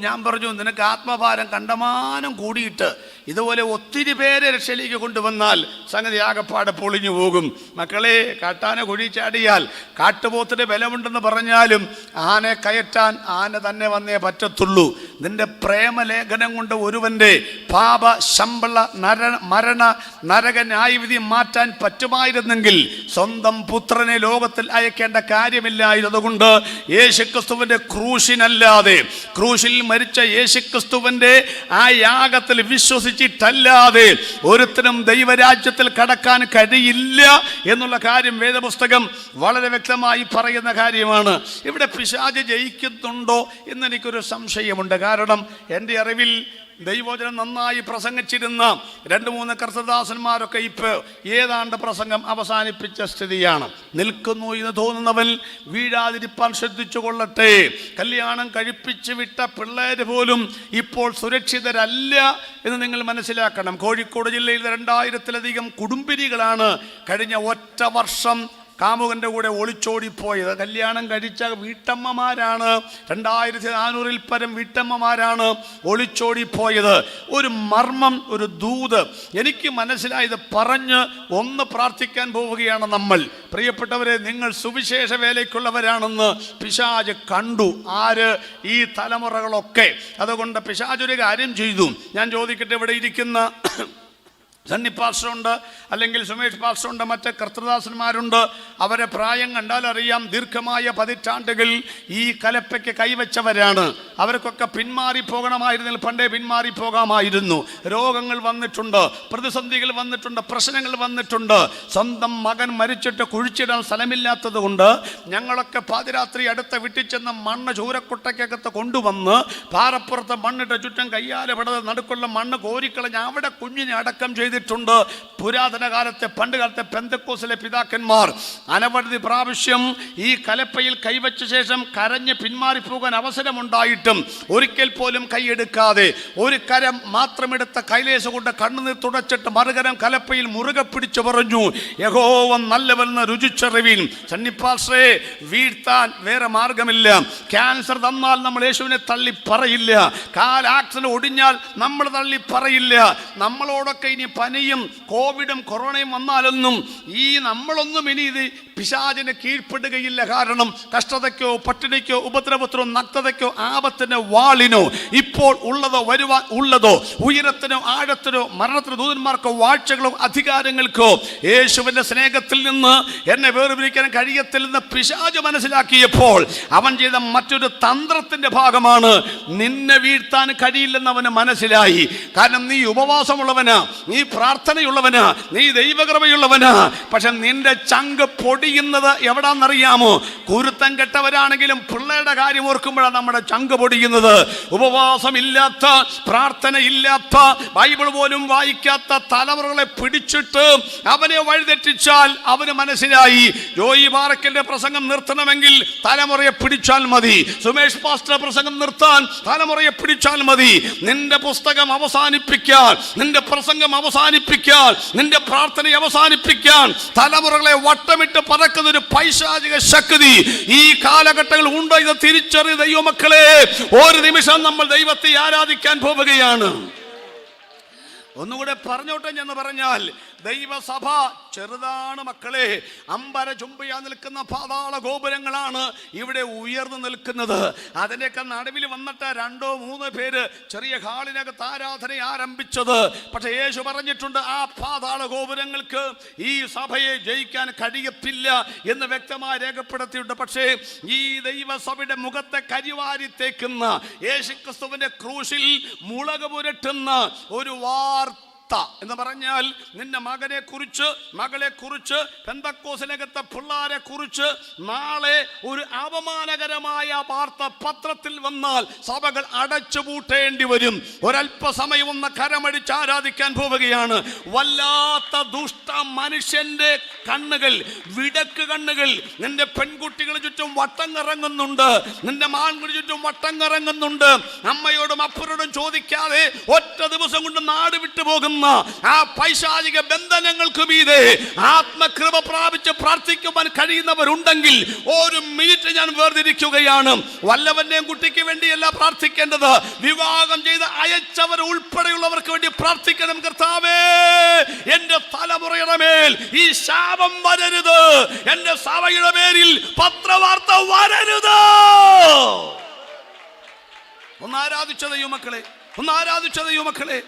S1: ഞാൻ പറഞ്ഞു, നിനക്ക് ആത്മഭാരം കണ്ടമാനം കൂടിയിട്ട് ഇതുപോലെ ഒത്തിരി പേരെ രക്ഷയിലേക്ക് കൊണ്ടുവന്നാൽ സംഗതി ആകപ്പാടെ പൊളിഞ്ഞു പോകും. മക്കളെ, കാട്ടാന കുഴി ചാടിയാൽ കാട്ടുപോത്തിന് ബലമുണ്ടെന്ന് പറഞ്ഞാലും ആനെ കയറ്റാൻ ആന തന്നെ വന്നേ പറ്റത്തുള്ളൂ. നിന്റെ പ്രേമലേഖനം കൊണ്ട് ഒരുവൻ്റെ പാപ ശമ്പള മരണ നരക ന്യായവിധി മാറ്റാൻ പറ്റുമായിരുന്നെങ്കിൽ സ്വന്തം പുത്രനെ ലോകത്തിൽ അയക്കേണ്ട കാര്യമില്ലായിരുന്നു. അതുകൊണ്ട് യേശുക്രിസ്തുവിൻ്റെ ക്രൂശിനല്ലാതെ, ക്രൂശിൽ മരിച്ച യേശുക്രിസ്തുവിൻ്റെ ആ യാഗത്തിൽ വിശ്വസിച്ചിട്ടല്ലാതെ ഒരുത്തനും ദൈവരാജ്യത്തിൽ കടക്കാൻ കഴിയില്ല എന്നുള്ള കാര്യം വേദപുസ്തകം വളരെ വ്യക്തമായി പറയുന്ന കാര്യമാണ്. ഇവിടെ പിശാച് ജയിക്കുന്നുണ്ടോ എന്നെനിക്കൊരു സംശയമുണ്ട്. കാരണം എൻ്റെ അറിവിൽ ദൈവവചനം നന്നായി പ്രസംഗിച്ചിരുന്ന 2-3 കർത്തദാസന്മാരൊക്കെ ഇപ്പോൾ ഏതാണ്ട് പ്രസംഗം അവസാനിപ്പിച്ച സ്ഥിതിയാണ്. നിൽക്കുന്നു എന്ന് തോന്നുന്നവൻ വീഴാതിരിപ്പാൻ ശ്രദ്ധിച്ചു കൊള്ളട്ടെ. കല്യാണം കഴിപ്പിച്ച് വിട്ട പിള്ളേർ പോലും ഇപ്പോൾ സുരക്ഷിതരല്ല എന്ന് നിങ്ങൾ മനസ്സിലാക്കണം. കോഴിക്കോട് ജില്ലയിൽ 2000-ലധികം കുടുംബിനികളാണ് കഴിഞ്ഞ ഒറ്റ വർഷം കാമുകൻ്റെ കൂടെ ഒളിച്ചോടിപ്പോയത്. കല്യാണം കഴിച്ച വീട്ടമ്മമാരാണ്, 2400-ൽ പരം വീട്ടമ്മമാരാണ് ഒളിച്ചോടിപ്പോയത്. ഒരു മർമ്മം, ഒരു ദൂത് എനിക്ക് മനസ്സിലായത് പറഞ്ഞ് ഒന്ന് പ്രാർത്ഥിക്കാൻ പോവുകയാണ് നമ്മൾ. പ്രിയപ്പെട്ടവരെ, നിങ്ങൾ സുവിശേഷ വേലയ്ക്കുള്ളവരാണെന്ന് പിശാച് കണ്ടു. ആര്? ഈ തലമുറകളൊക്കെ. അതുകൊണ്ട് പിശാച് ഒരു കാര്യം ചെയ്തു. ഞാൻ ചോദിക്കട്ടെ, ഇവിടെ ഇരിക്കുന്ന സണ്ണി പാസ്റ്ററുണ്ട്, അല്ലെങ്കിൽ സുമേഷ് പാസ്റ്ററുണ്ട്, മറ്റ് കർത്തൃദാസന്മാരുണ്ട്. അവരെ പ്രായം കണ്ടാൽ അറിയാം, ദീർഘമായ പതിറ്റാണ്ടുകൾ ഈ കലപ്പയ്ക്ക് കൈവച്ചവരാണ്. അവർക്കൊക്കെ പിന്മാറിപ്പോകണമായിരുന്നെങ്കിൽ പണ്ടേ പിന്മാറിപ്പോകാമായിരുന്നു. രോഗങ്ങൾ വന്നിട്ടുണ്ട്, പ്രതിസന്ധികൾ വന്നിട്ടുണ്ട്, പ്രശ്നങ്ങൾ വന്നിട്ടുണ്ട്. സ്വന്തം മകൻ മരിച്ചിട്ട് കുഴിച്ചിടാൻ സ്ഥലമില്ലാത്തത് കൊണ്ട് ഞങ്ങളൊക്കെ പാതിരാത്രി അടുത്ത വീട്ടിൽ ചെന്ന് മണ്ണ് ചൂരക്കുട്ടയ്ക്കകത്ത് കൊണ്ടുവന്ന് പാറപ്പുറത്ത് മണ്ണിട്ട് ചുറ്റും കയ്യാലെ പെടാതെ നടുക്കുള്ള മണ്ണ് കോരിക്കളഞ്ഞ് അവിടെ കുഞ്ഞിനെ അടക്കം ചെയ്തിട്ടുണ്ട്. പുരാതന കാലത്തെ, പണ്ട് കാലത്തെ പെന്തക്കോസിലെ പിതാക്കന്മാർ അനവധി പ്രാവശ്യം ഈ കലപ്പയിൽ കൈവച്ച ശേഷം കരഞ്ഞ് പിന്മാറിപ്പോകാൻ അവസരമുണ്ടായിട്ടും ഒരിക്കൽ പോലും കൈയെടുക്കാതെ ഒരു കരം മാത്രമെടുത്ത കൈലേശ കൊണ്ട് കണ്ണുനീർ തുടച്ചിട്ട് മറുകരം കലപ്പയിൽ മുറുകെ പിടിച്ചു പറഞ്ഞു, യഹോവ നല്ലവനെന്ന് രുചിച്ചറിവിൻ. സന്നിപ്പാശ്രേ, വീഴ്ത്താൻ വേറെ മാർഗമില്ല. ക്യാൻസർ തന്നാൽ നമ്മൾ യേശുവിനെ തള്ളി പറയില്ല. കാൽ ആക്സിഡന്റ് ഒടിഞ്ഞാൽ നമ്മൾ തള്ളി പറയില്ല. നമ്മളോടൊക്കെ ഇനി പനിയും കോവിഡും കൊറോണയും വന്നാലൊന്നും നമ്മളൊന്നും ഇനി ഇത് പിശാചിന് കീഴ്പ്പെടുകയില്ല. കാരണം കഷ്ടതയ്ക്കോ പട്ടിണിക്കോ ഉപദ്രവത്തിനോ നഗ്നതയ്ക്കോ ആപത്തിനോ വാളിനോ ഇപ്പോൾ ഉള്ളതോ വരുവാൻ ഉള്ളതോ ഉയരത്തിനോ ആഴത്തിനോ മരണത്തിനോ ദൂതന്മാർക്കോ വാഴ്ചകളോ അധികാരങ്ങൾക്കോ യേശുവിന്റെ സ്നേഹത്തിൽ നിന്ന് എന്നെ വേർപിരിക്കാൻ കഴിയത്തില്ലെന്ന് പിശാച് മനസ്സിലാക്കിയപ്പോൾ അവൻ ചെയ്ത മറ്റൊരു തന്ത്രത്തിന്റെ ഭാഗമാണ് നിന്നെ വീഴ്ത്താൻ കഴിയില്ലെന്ന് അവന് മനസ്സിലായി. കാരണം നീ ഉപവാസമുള്ളവനാ, നീ പ്രാർത്ഥനയുള്ളവനാ, നീ ദൈവകൃപയുള്ളവനാ. പക്ഷെ നിന്റെ ചങ്ക് പൊടിയുന്നത് എവിടാന്നറിയാമോ? കുരുത്തം കെട്ടവരാണെങ്കിലും പിള്ളേരുടെ കാര്യം ഓർക്കുമ്പോഴാണ് നമ്മുടെ ചങ്ക് പൊടിയുന്നത്. ഉപവാസമില്ലാത്ത, പ്രാർത്ഥനയില്ലാത്ത, ബൈബിൾ പോലും വായിക്കാത്ത തലമുറകളെ പിടിച്ചിട്ട് അവനെ വഴിതെറ്റിച്ചാൽ അവന് മനസ്സിലായി, ജോയി പാറക്കലിന്റെ പ്രസംഗം നിർത്തണമെങ്കിൽ തലമുറയെ പിടിച്ചാൽ മതി, സുമേഷ് പാസ്റ്റർ പ്രസംഗം നിർത്താൻ തലമുറയെ പിടിച്ചാൽ മതി. നിന്റെ പുസ്തകം അവസാനിപ്പിക്കാൻ, നിന്റെ പ്രസംഗം അവസാനിപ്പിക്കാൻ, നിന്റെ പ്രാർത്ഥന അവസാനിപ്പിക്കാൻ തലമുറകളെ വട്ടമിട്ട് പറക്കുന്ന ഒരു പൈശാചിക ശക്തി ഈ കാലഘട്ടങ്ങളിൽ ഉണ്ടോ? ഇത് തിരിച്ചറിയ ദൈവമക്കളെ, ഒരു നിമിഷം നമ്മൾ ദൈവത്തെ ആരാധിക്കാൻ പോവുകയാണ്. ഒന്നുകൂടെ പറഞ്ഞോട്ടെ എന്ന് പറഞ്ഞാൽ, ദൈവസഭ ചെറുതാണ് മക്കളെ. അമ്പര ചുംബിയാ നിൽക്കുന്ന പാതാള ഗോപുരങ്ങളാണ് ഇവിടെ ഉയർന്നു നിൽക്കുന്നത്. അതിൻ്റെയൊക്കെ നടുവിൽ വന്നിട്ട് 2-3 പേര് ചെറിയ ഹാളിനകത്ത് ആരാധന ആരംഭിച്ചത്. പക്ഷെ യേശു പറഞ്ഞിട്ടുണ്ട്, ആ പാതാള ഗോപുരങ്ങൾക്ക് ഈ സഭയെ ജയിക്കാൻ കഴിയത്തില്ല എന്ന് വ്യക്തമായി രേഖപ്പെടുത്തിയിട്ടുണ്ട്. പക്ഷേ ഈ ദൈവസഭയുടെ മുഖത്തെ കരിവാരി തേക്കുന്ന, യേശുക്രിസ്തുവിന്റെ ക്രൂശിൽ മുളക് പുരട്ടുന്ന ഒരു വാർത്ത എന്ന് പറഞ്ഞാൽ, നിന്റെ മകനെ കുറിച്ച്, മകളെ കുറിച്ച്, പെന്തക്കോസിനകത്തെ പിള്ളാരെ കുറിച്ച് നാളെ ഒരു അപമാനകരമായ വാർത്ത പത്രത്തിൽ വന്നാൽ സഭകൾ അടച്ചുപൂട്ടേണ്ടി വരും. ഒരല്പസമയം ഒന്ന് കരമടിച്ച് ആരാധിക്കാൻ പോവുകയാണ്. വല്ലാത്ത ദുഷ്ട മനുഷ്യന്റെ കണ്ണുകൾ, വിടക്ക് കണ്ണുകൾ നിന്റെ പെൺകുട്ടികളെ ചുറ്റും വട്ടം കറങ്ങുന്നുണ്ട്, നിന്റെ മാൻകുടി ചുറ്റും വട്ടം കറങ്ങുന്നുണ്ട്. അമ്മയോടും അപ്പനോടും ചോദിക്കാതെ ഒറ്റ ദിവസം കൊണ്ട് നാട് വിട്ടു പോകും ആ പൈശാചിക ബന്ധനങ്ങൾക്ക് മീതെ ആത്മകൃപ പ്രാപിച്ച് പ്രാർത്ഥിക്കുവാൻ കഴിയുന്നവരുണ്ടെങ്കിൽ ഒരു മിനിറ്റ് ഞാൻ വേർതിരിക്കുകയാണ്. വല്ലവന്റെയും കുട്ടിക്ക് വേണ്ടിയല്ല പ്രാർത്ഥിക്കേണ്ടത്, വിവാഹം ചെയ്ത് അയച്ചവർ ഉൾപ്പെടെയുള്ളവർക്ക് വേണ്ടി പ്രാർത്ഥിക്കണം. കർത്താവേ, എന്റെ തലമുറയുടെ മേൽ ഈ ശാപം വരരുത്, എന്റെ സഭയുടെ പേരിൽ പത്രവാർത്ത വരരുത്. ഒന്ന് ആരാധിച്ച ദൈവമക്കളെ, ഒന്ന് ആരാധിച്ച ദൈവമക്കളെ.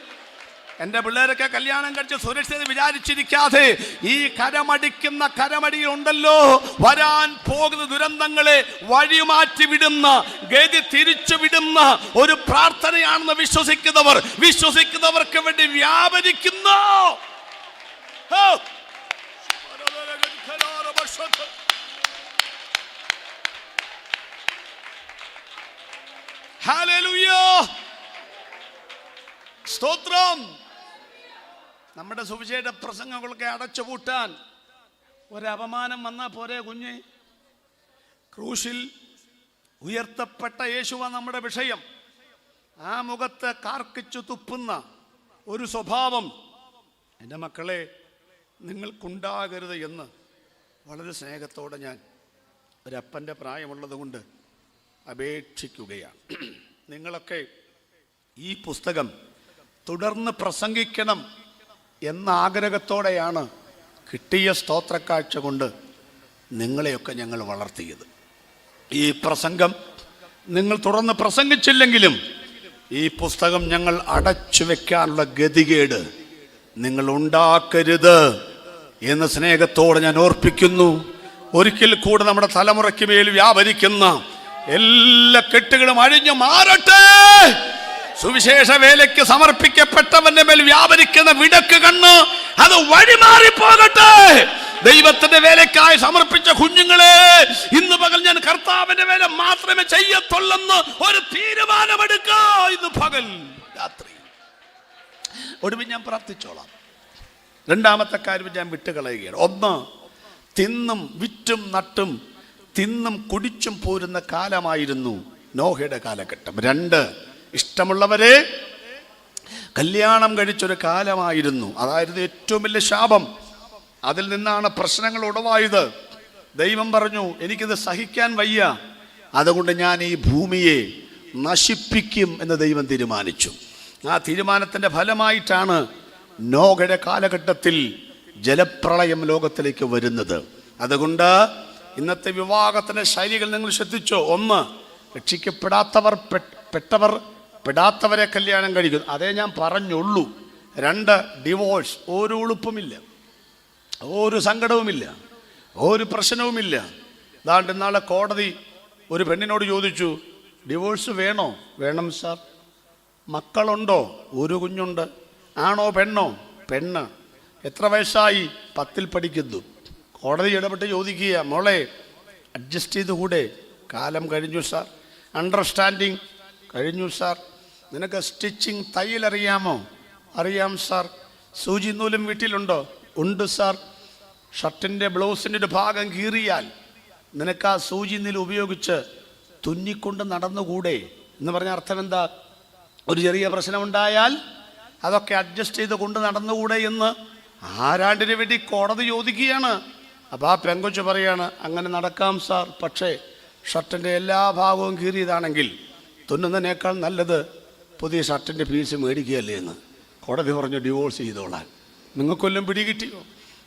S1: എൻ്റെ പിള്ളേരൊക്കെ കല്യാണം കഴിച്ച് സുരക്ഷിത വിചാരിച്ചിരിക്കാതെ ഈ കരമടിക്കുന്ന കരമടിയിൽ ഉണ്ടല്ലോ വരാൻ പോകുന്ന ദുരന്തങ്ങളെ വഴിമാറ്റി വിടുന്ന, ഗതി തിരിച്ചു വിടുന്ന ഒരു പ്രാർത്ഥനയാണെന്ന് വിശ്വസിക്കുന്നവർക്ക് വേണ്ടി വ്യാപരിക്കുന്നു. ഹല്ലേലൂയ. സ്തോത്രം. നമ്മുടെ സുവിശേഷ പ്രസംഗങ്ങളൊക്കെ അടച്ചുപൂട്ടാൻ ഒരപമാനം വന്നാൽ പോരെ കുഞ്ഞെ? ക്രൂശിൽ ഉയർത്തപ്പെട്ട യേശുവ നമ്മുടെ വിഷയം. ആ മുഖത്ത് കാർക്കിച്ചു തുപ്പുന്ന ഒരു സ്വഭാവം എൻ്റെ മക്കളെ നിങ്ങൾക്കുണ്ടാകരുത് എന്ന് വളരെ സ്നേഹത്തോടെ ഞാൻ ഒരപ്പൻ്റെ പ്രായമുള്ളത് കൊണ്ട് അപേക്ഷിക്കുകയാണ്. നിങ്ങളൊക്കെ ഈ പുസ്തകം തുടർന്ന് പ്രസംഗിക്കണം എന്ന ആഗ്രഹത്തോടെയാണ് കിട്ടിയ സ്തോത്രക്കാഴ്ച കൊണ്ട് നിങ്ങളെയൊക്കെ ഞങ്ങൾ വളർത്തിയത്. ഈ പ്രസംഗം നിങ്ങൾ തുടർന്ന് പ്രസംഗിച്ചില്ലെങ്കിലും ഈ പുസ്തകം ഞങ്ങൾ അടച്ചു വെക്കാനുള്ള ഗതികേട് നിങ്ങൾ ഉണ്ടാക്കരുത് എന്ന് സ്നേഹത്തോടെ ഞാൻ ഓർപ്പിക്കുന്നു. ഒരിക്കൽ കൂടെ നമ്മുടെ തലമുറയ്ക്ക് മേൽ വ്യാപരിക്കുന്ന എല്ലാ കെട്ടുകളും അഴിഞ്ഞു മാറട്ടെ. സുവിശേഷ വേലയ്ക്ക് സമർപ്പിക്കപ്പെട്ടവന്റെ മേൽ വ്യാപരിക്കുന്ന വിടക്ക് കണ്ണ് അത് വഴിമാറിപ്പോകട്ടെ. ദൈവത്തിന്റെ വേലയ്ക്കായി സമർപ്പിച്ച കുഞ്ഞുങ്ങളെ, ഇന്ന് പകൽ ഞാൻ കർത്താവിന്റെ വേല മാത്രമേ ചെയ്യത്തുള്ളെന്ന് ഒരു തീരുമാനമെടുക്കുക. ഇന്ന് പകൽ രാത്രി ഒടുവിൽ ഞാൻ പ്രാർത്ഥിച്ചോളാം. രണ്ടാമത്തെ കാര്യം ഞാൻ വിട്ടുകളയുകയാണ്. ഒന്ന്, തിന്നും വിറ്റും നട്ടും തിന്നും കുടിച്ചും പോരുന്ന കാലമായിരുന്നു നോഹയുടെ കാലഘട്ടം. രണ്ട്, ഇഷ്ടമുള്ളവരെ കല്യാണം കഴിച്ചൊരു കാലമായിരുന്നു. അതായിരുന്നു ഏറ്റവും വലിയ ശാപം. അതിൽ നിന്നാണ് പ്രശ്നങ്ങൾ ഉടവായത്. ദൈവം പറഞ്ഞു, എനിക്കിത് സഹിക്കാൻ വയ്യ, അതുകൊണ്ട് ഞാൻ ഈ ഭൂമിയെ നശിപ്പിക്കും എന്ന് ദൈവം തീരുമാനിച്ചു. ആ തീരുമാനത്തിൻ്റെ ഫലമായിട്ടാണ് നോഹയുടെ കാലഘട്ടത്തിൽ ജലപ്രളയം ലോകത്തിലേക്ക് വരുന്നത്. അതുകൊണ്ട് ഇന്നത്തെ വിവാഹത്തിൻ്റെ ശൈലികൾ നിങ്ങൾ ശ്രദ്ധിച്ചോ. ഒന്ന്, പെടാത്തവരെ കല്യാണം കഴിക്കുന്നു, അതേ ഞാൻ പറഞ്ഞുള്ളൂ. രണ്ട്, ഡിവോഴ്സ്. ഒരു ഉളുപ്പുമില്ല, ഒരു സങ്കടവുമില്ല, ഒരു പ്രശ്നവുമില്ല. ദാണ്ട് നാളെ കോടതി ഒരു പെണ്ണിനോട് ചോദിച്ചു, ഡിവോഴ്സ് വേണോ? വേണം സാർ. മക്കളുണ്ടോ? ഒരു കുഞ്ഞുണ്ട്. ആണോ പെണ്ണോ? പെണ്ണ്. എത്ര വയസ്സായി? 10ൽ പഠിക്കുന്നു. കോടതി ഇടപെട്ട് ചോദിക്കുക, മോളെ അഡ്ജസ്റ്റ് ചെയ്തുകൂടെ? കാലം കഴിഞ്ഞു സാർ. അണ്ടർസ്റ്റാൻഡിങ് കഴിഞ്ഞു സാർ. നിനക്ക് സ്റ്റിച്ചിങ് തയ്യലറിയാമോ? അറിയാം സാർ. സൂചി നൂലും വീട്ടിലുണ്ടോ? ഉണ്ട് സാർ. ഷർട്ടിൻ്റെ ബ്ലൗസിൻ്റെ ഒരു ഭാഗം കീറിയാൽ നിനക്ക് ആ സൂചി നൂല് ഉപയോഗിച്ച് തുന്നിക്കൊണ്ട് നടന്നുകൂടെ എന്ന് പറഞ്ഞ അർത്ഥം എന്താ? ഒരു ചെറിയ പ്രശ്നമുണ്ടായാൽ അതൊക്കെ അഡ്ജസ്റ്റ് ചെയ്ത് കൊണ്ട് നടന്നുകൂടെ എന്ന് ആരാണ്ടിന് വേണ്ടി കോടതി ചോദിക്കുകയാണ്. അപ്പോൾ ആ പെങ്കൊച്ച് പറയാണ്, അങ്ങനെ നടക്കാം സാർ, പക്ഷേ ഷർട്ടിൻ്റെ എല്ലാ ഭാഗവും കീറിയതാണെങ്കിൽ തുന്നുന്നതിനേക്കാൾ നല്ലത് പുതിയ ഷർട്ടിൻ്റെ പീസ് മേടിക്കുകയല്ലേ എന്ന് കോടതി പറഞ്ഞു. ഡിവോഴ്സ് ചെയ്തോളാൻ. നിങ്ങൾക്കൊല്ലം പിടികിട്ടിയോ?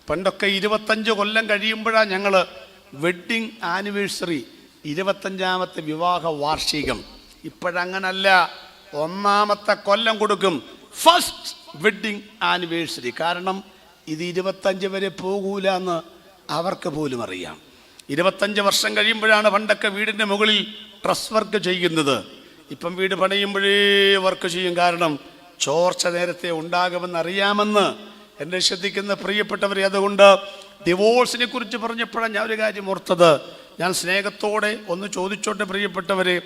S1: പണ്ടൊക്കെ 25 കൊല്ലം കഴിയുമ്പോഴാണ് ഞങ്ങൾ വെഡ്ഡിങ് ആനിവേഴ്സറി, 25ാമത്തെ വിവാഹ വാർഷികം. ഇപ്പോഴങ്ങനല്ല. 1ാമത്തെ കൊല്ലം കൊടുക്കും ഫസ്റ്റ് വെഡ്ഡിങ് ആനിവേഴ്സറി. കാരണം ഇത് 25 വരെ പോകൂല എന്ന് അവർക്ക് പോലും അറിയാം. 25 വർഷം കഴിയുമ്പോഴാണ് പണ്ടൊക്കെ വീടിൻ്റെ മുകളിൽ ട്രസ് വർക്ക് ചെയ്യുന്നത്. ഇപ്പം വീട് പണിയുമ്പോഴേ വർക്ക് ചെയ്യും. കാരണം ചോർച്ച നേരത്തെ ഉണ്ടാകുമെന്ന് അറിയാമെന്ന് എന്നെ ശ്രദ്ധിക്കുന്ന പ്രിയപ്പെട്ടവരെ. അതുകൊണ്ട് ഡിവോഴ്സിനെ കുറിച്ച് പറഞ്ഞപ്പോഴാണ് ഞാൻ ഒരു കാര്യം ഓർത്തത്. ഞാൻ സ്നേഹത്തോടെ ഒന്ന് ചോദിച്ചോട്ടെ പ്രിയപ്പെട്ടവരെ.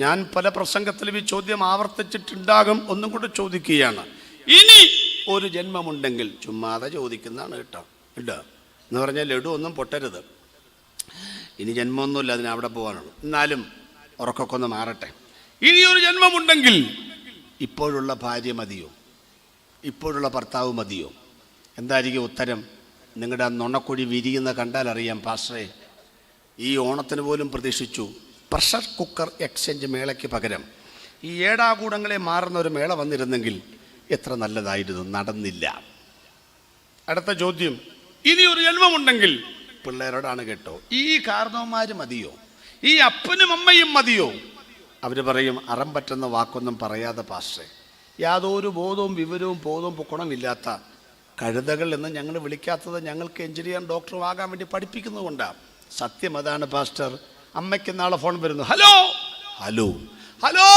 S1: ഞാൻ പല പ്രസംഗത്തിലും ഈ ചോദ്യം ആവർത്തിച്ചിട്ടുണ്ടാകും. ഒന്നും കൂടെ ചോദിക്കുകയാണ്. ഇനി ഒരു ജന്മമുണ്ടെങ്കിൽ, ചുമ്മാതെ ചോദിക്കുന്നതാണ് കേട്ടോ, കേട്ടോ എന്ന് പറഞ്ഞാൽ ലഡു ഒന്നും പൊട്ടരുത്. ഇനി ജന്മമൊന്നുമില്ല, അതിന് അവിടെ പോകാനുള്ളൂ. എന്നാലും ഉറക്കൊക്കെ ഒന്ന് മാറട്ടെ. ഇനിയൊരു ജന്മമുണ്ടെങ്കിൽ ഇപ്പോഴുള്ള ഭാര്യ മതിയോ? ഇപ്പോഴുള്ള ഭർത്താവ് മതിയോ? എന്തായിരിക്കും ഉത്തരം? നിങ്ങളുടെ ആ നുണക്കുഴി വിരിയുന്ന കണ്ടാൽ അറിയാം. പാസ്റ്ററേ, ഈ ഓണത്തിന് പോലും പ്രതീക്ഷിച്ചു പ്രഷർ കുക്കർ എക്സ്ചേഞ്ച് മേളയ്ക്ക് പകരം ഈ ഏടാകൂടങ്ങളെ മാറുന്ന ഒരു മേള വന്നിരുന്നെങ്കിൽ എത്ര നല്ലതായിരുന്നു. നടന്നില്ല. അടുത്ത ചോദ്യം, ഇനിയൊരു ജന്മമുണ്ടെങ്കിൽ പിള്ളേരോടാണ് കേട്ടോ, ഈ കാരണവന്മാർ മതിയോ? ഈ അപ്പനും അമ്മയും മതിയോ? അവർ പറയും, അറം പറ്റുന്ന വാക്കൊന്നും പറയാതെ പാസ്റ്ററെ, യാതൊരു ബോധവും വിവരവും ബോധവും പൊക്കണമില്ലാത്ത കഴുതകൾ എന്ന് ഞങ്ങൾ വിളിക്കാത്തത് ഞങ്ങൾക്ക് എഞ്ചിനീയർ ഡോക്ടറും ആകാൻ വേണ്ടി പഠിപ്പിക്കുന്നതുകൊണ്ടാണ്. സത്യം അതാണ് പാസ്റ്റർ. അമ്മയ്ക്ക് നാളെ ഫോൺ വരുന്നു, ഹലോ ഹലോ ഹലോ,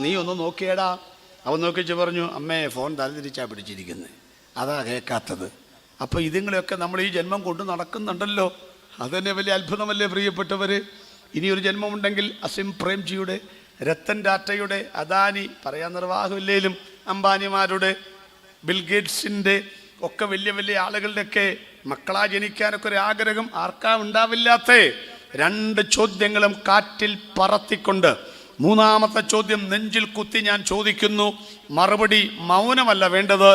S1: നീ ഒന്ന് നോക്കിയേടാ. അവൻ നോക്കിച്ച് പറഞ്ഞു, അമ്മേ ഫോൺ തലതിരിച്ചാണ് പിടിച്ചിരിക്കുന്നത്, അതാ കേൾക്കാത്തത്. അപ്പോൾ ഇതുങ്ങളെയൊക്കെ നമ്മൾ ഈ ജന്മം കൊണ്ട് നടക്കുന്നുണ്ടല്ലോ. അതുതന്നെ വലിയ അത്ഭുതമല്ലേ പ്രിയപ്പെട്ടവർ? ഇനിയൊരു ജന്മമുണ്ടെങ്കിൽ അസിം പ്രേംജിയുടെ, രത്തൻ ടാറ്റയുടെ, അദാനി, പറയാൻ നിർവാഹമില്ലേലും അംബാനിമാരുടെ, ബിൽഗേറ്റ്സിൻ്റെ ഒക്കെ വലിയ വലിയ ആളുകളുടെയൊക്കെ മക്കളാ ജനിക്കാനൊക്കെ ഒരു ആഗ്രഹം ആർക്കാ ഉണ്ടാവില്ലാത്ത? 2 ചോദ്യങ്ങളും കാറ്റിൽ പറത്തിക്കൊണ്ട് മൂന്നാമത്തെ ചോദ്യം നെഞ്ചിൽ കുത്തി ഞാൻ ചോദിക്കുന്നു. മറുപടി മൗനമല്ല വേണ്ടത്,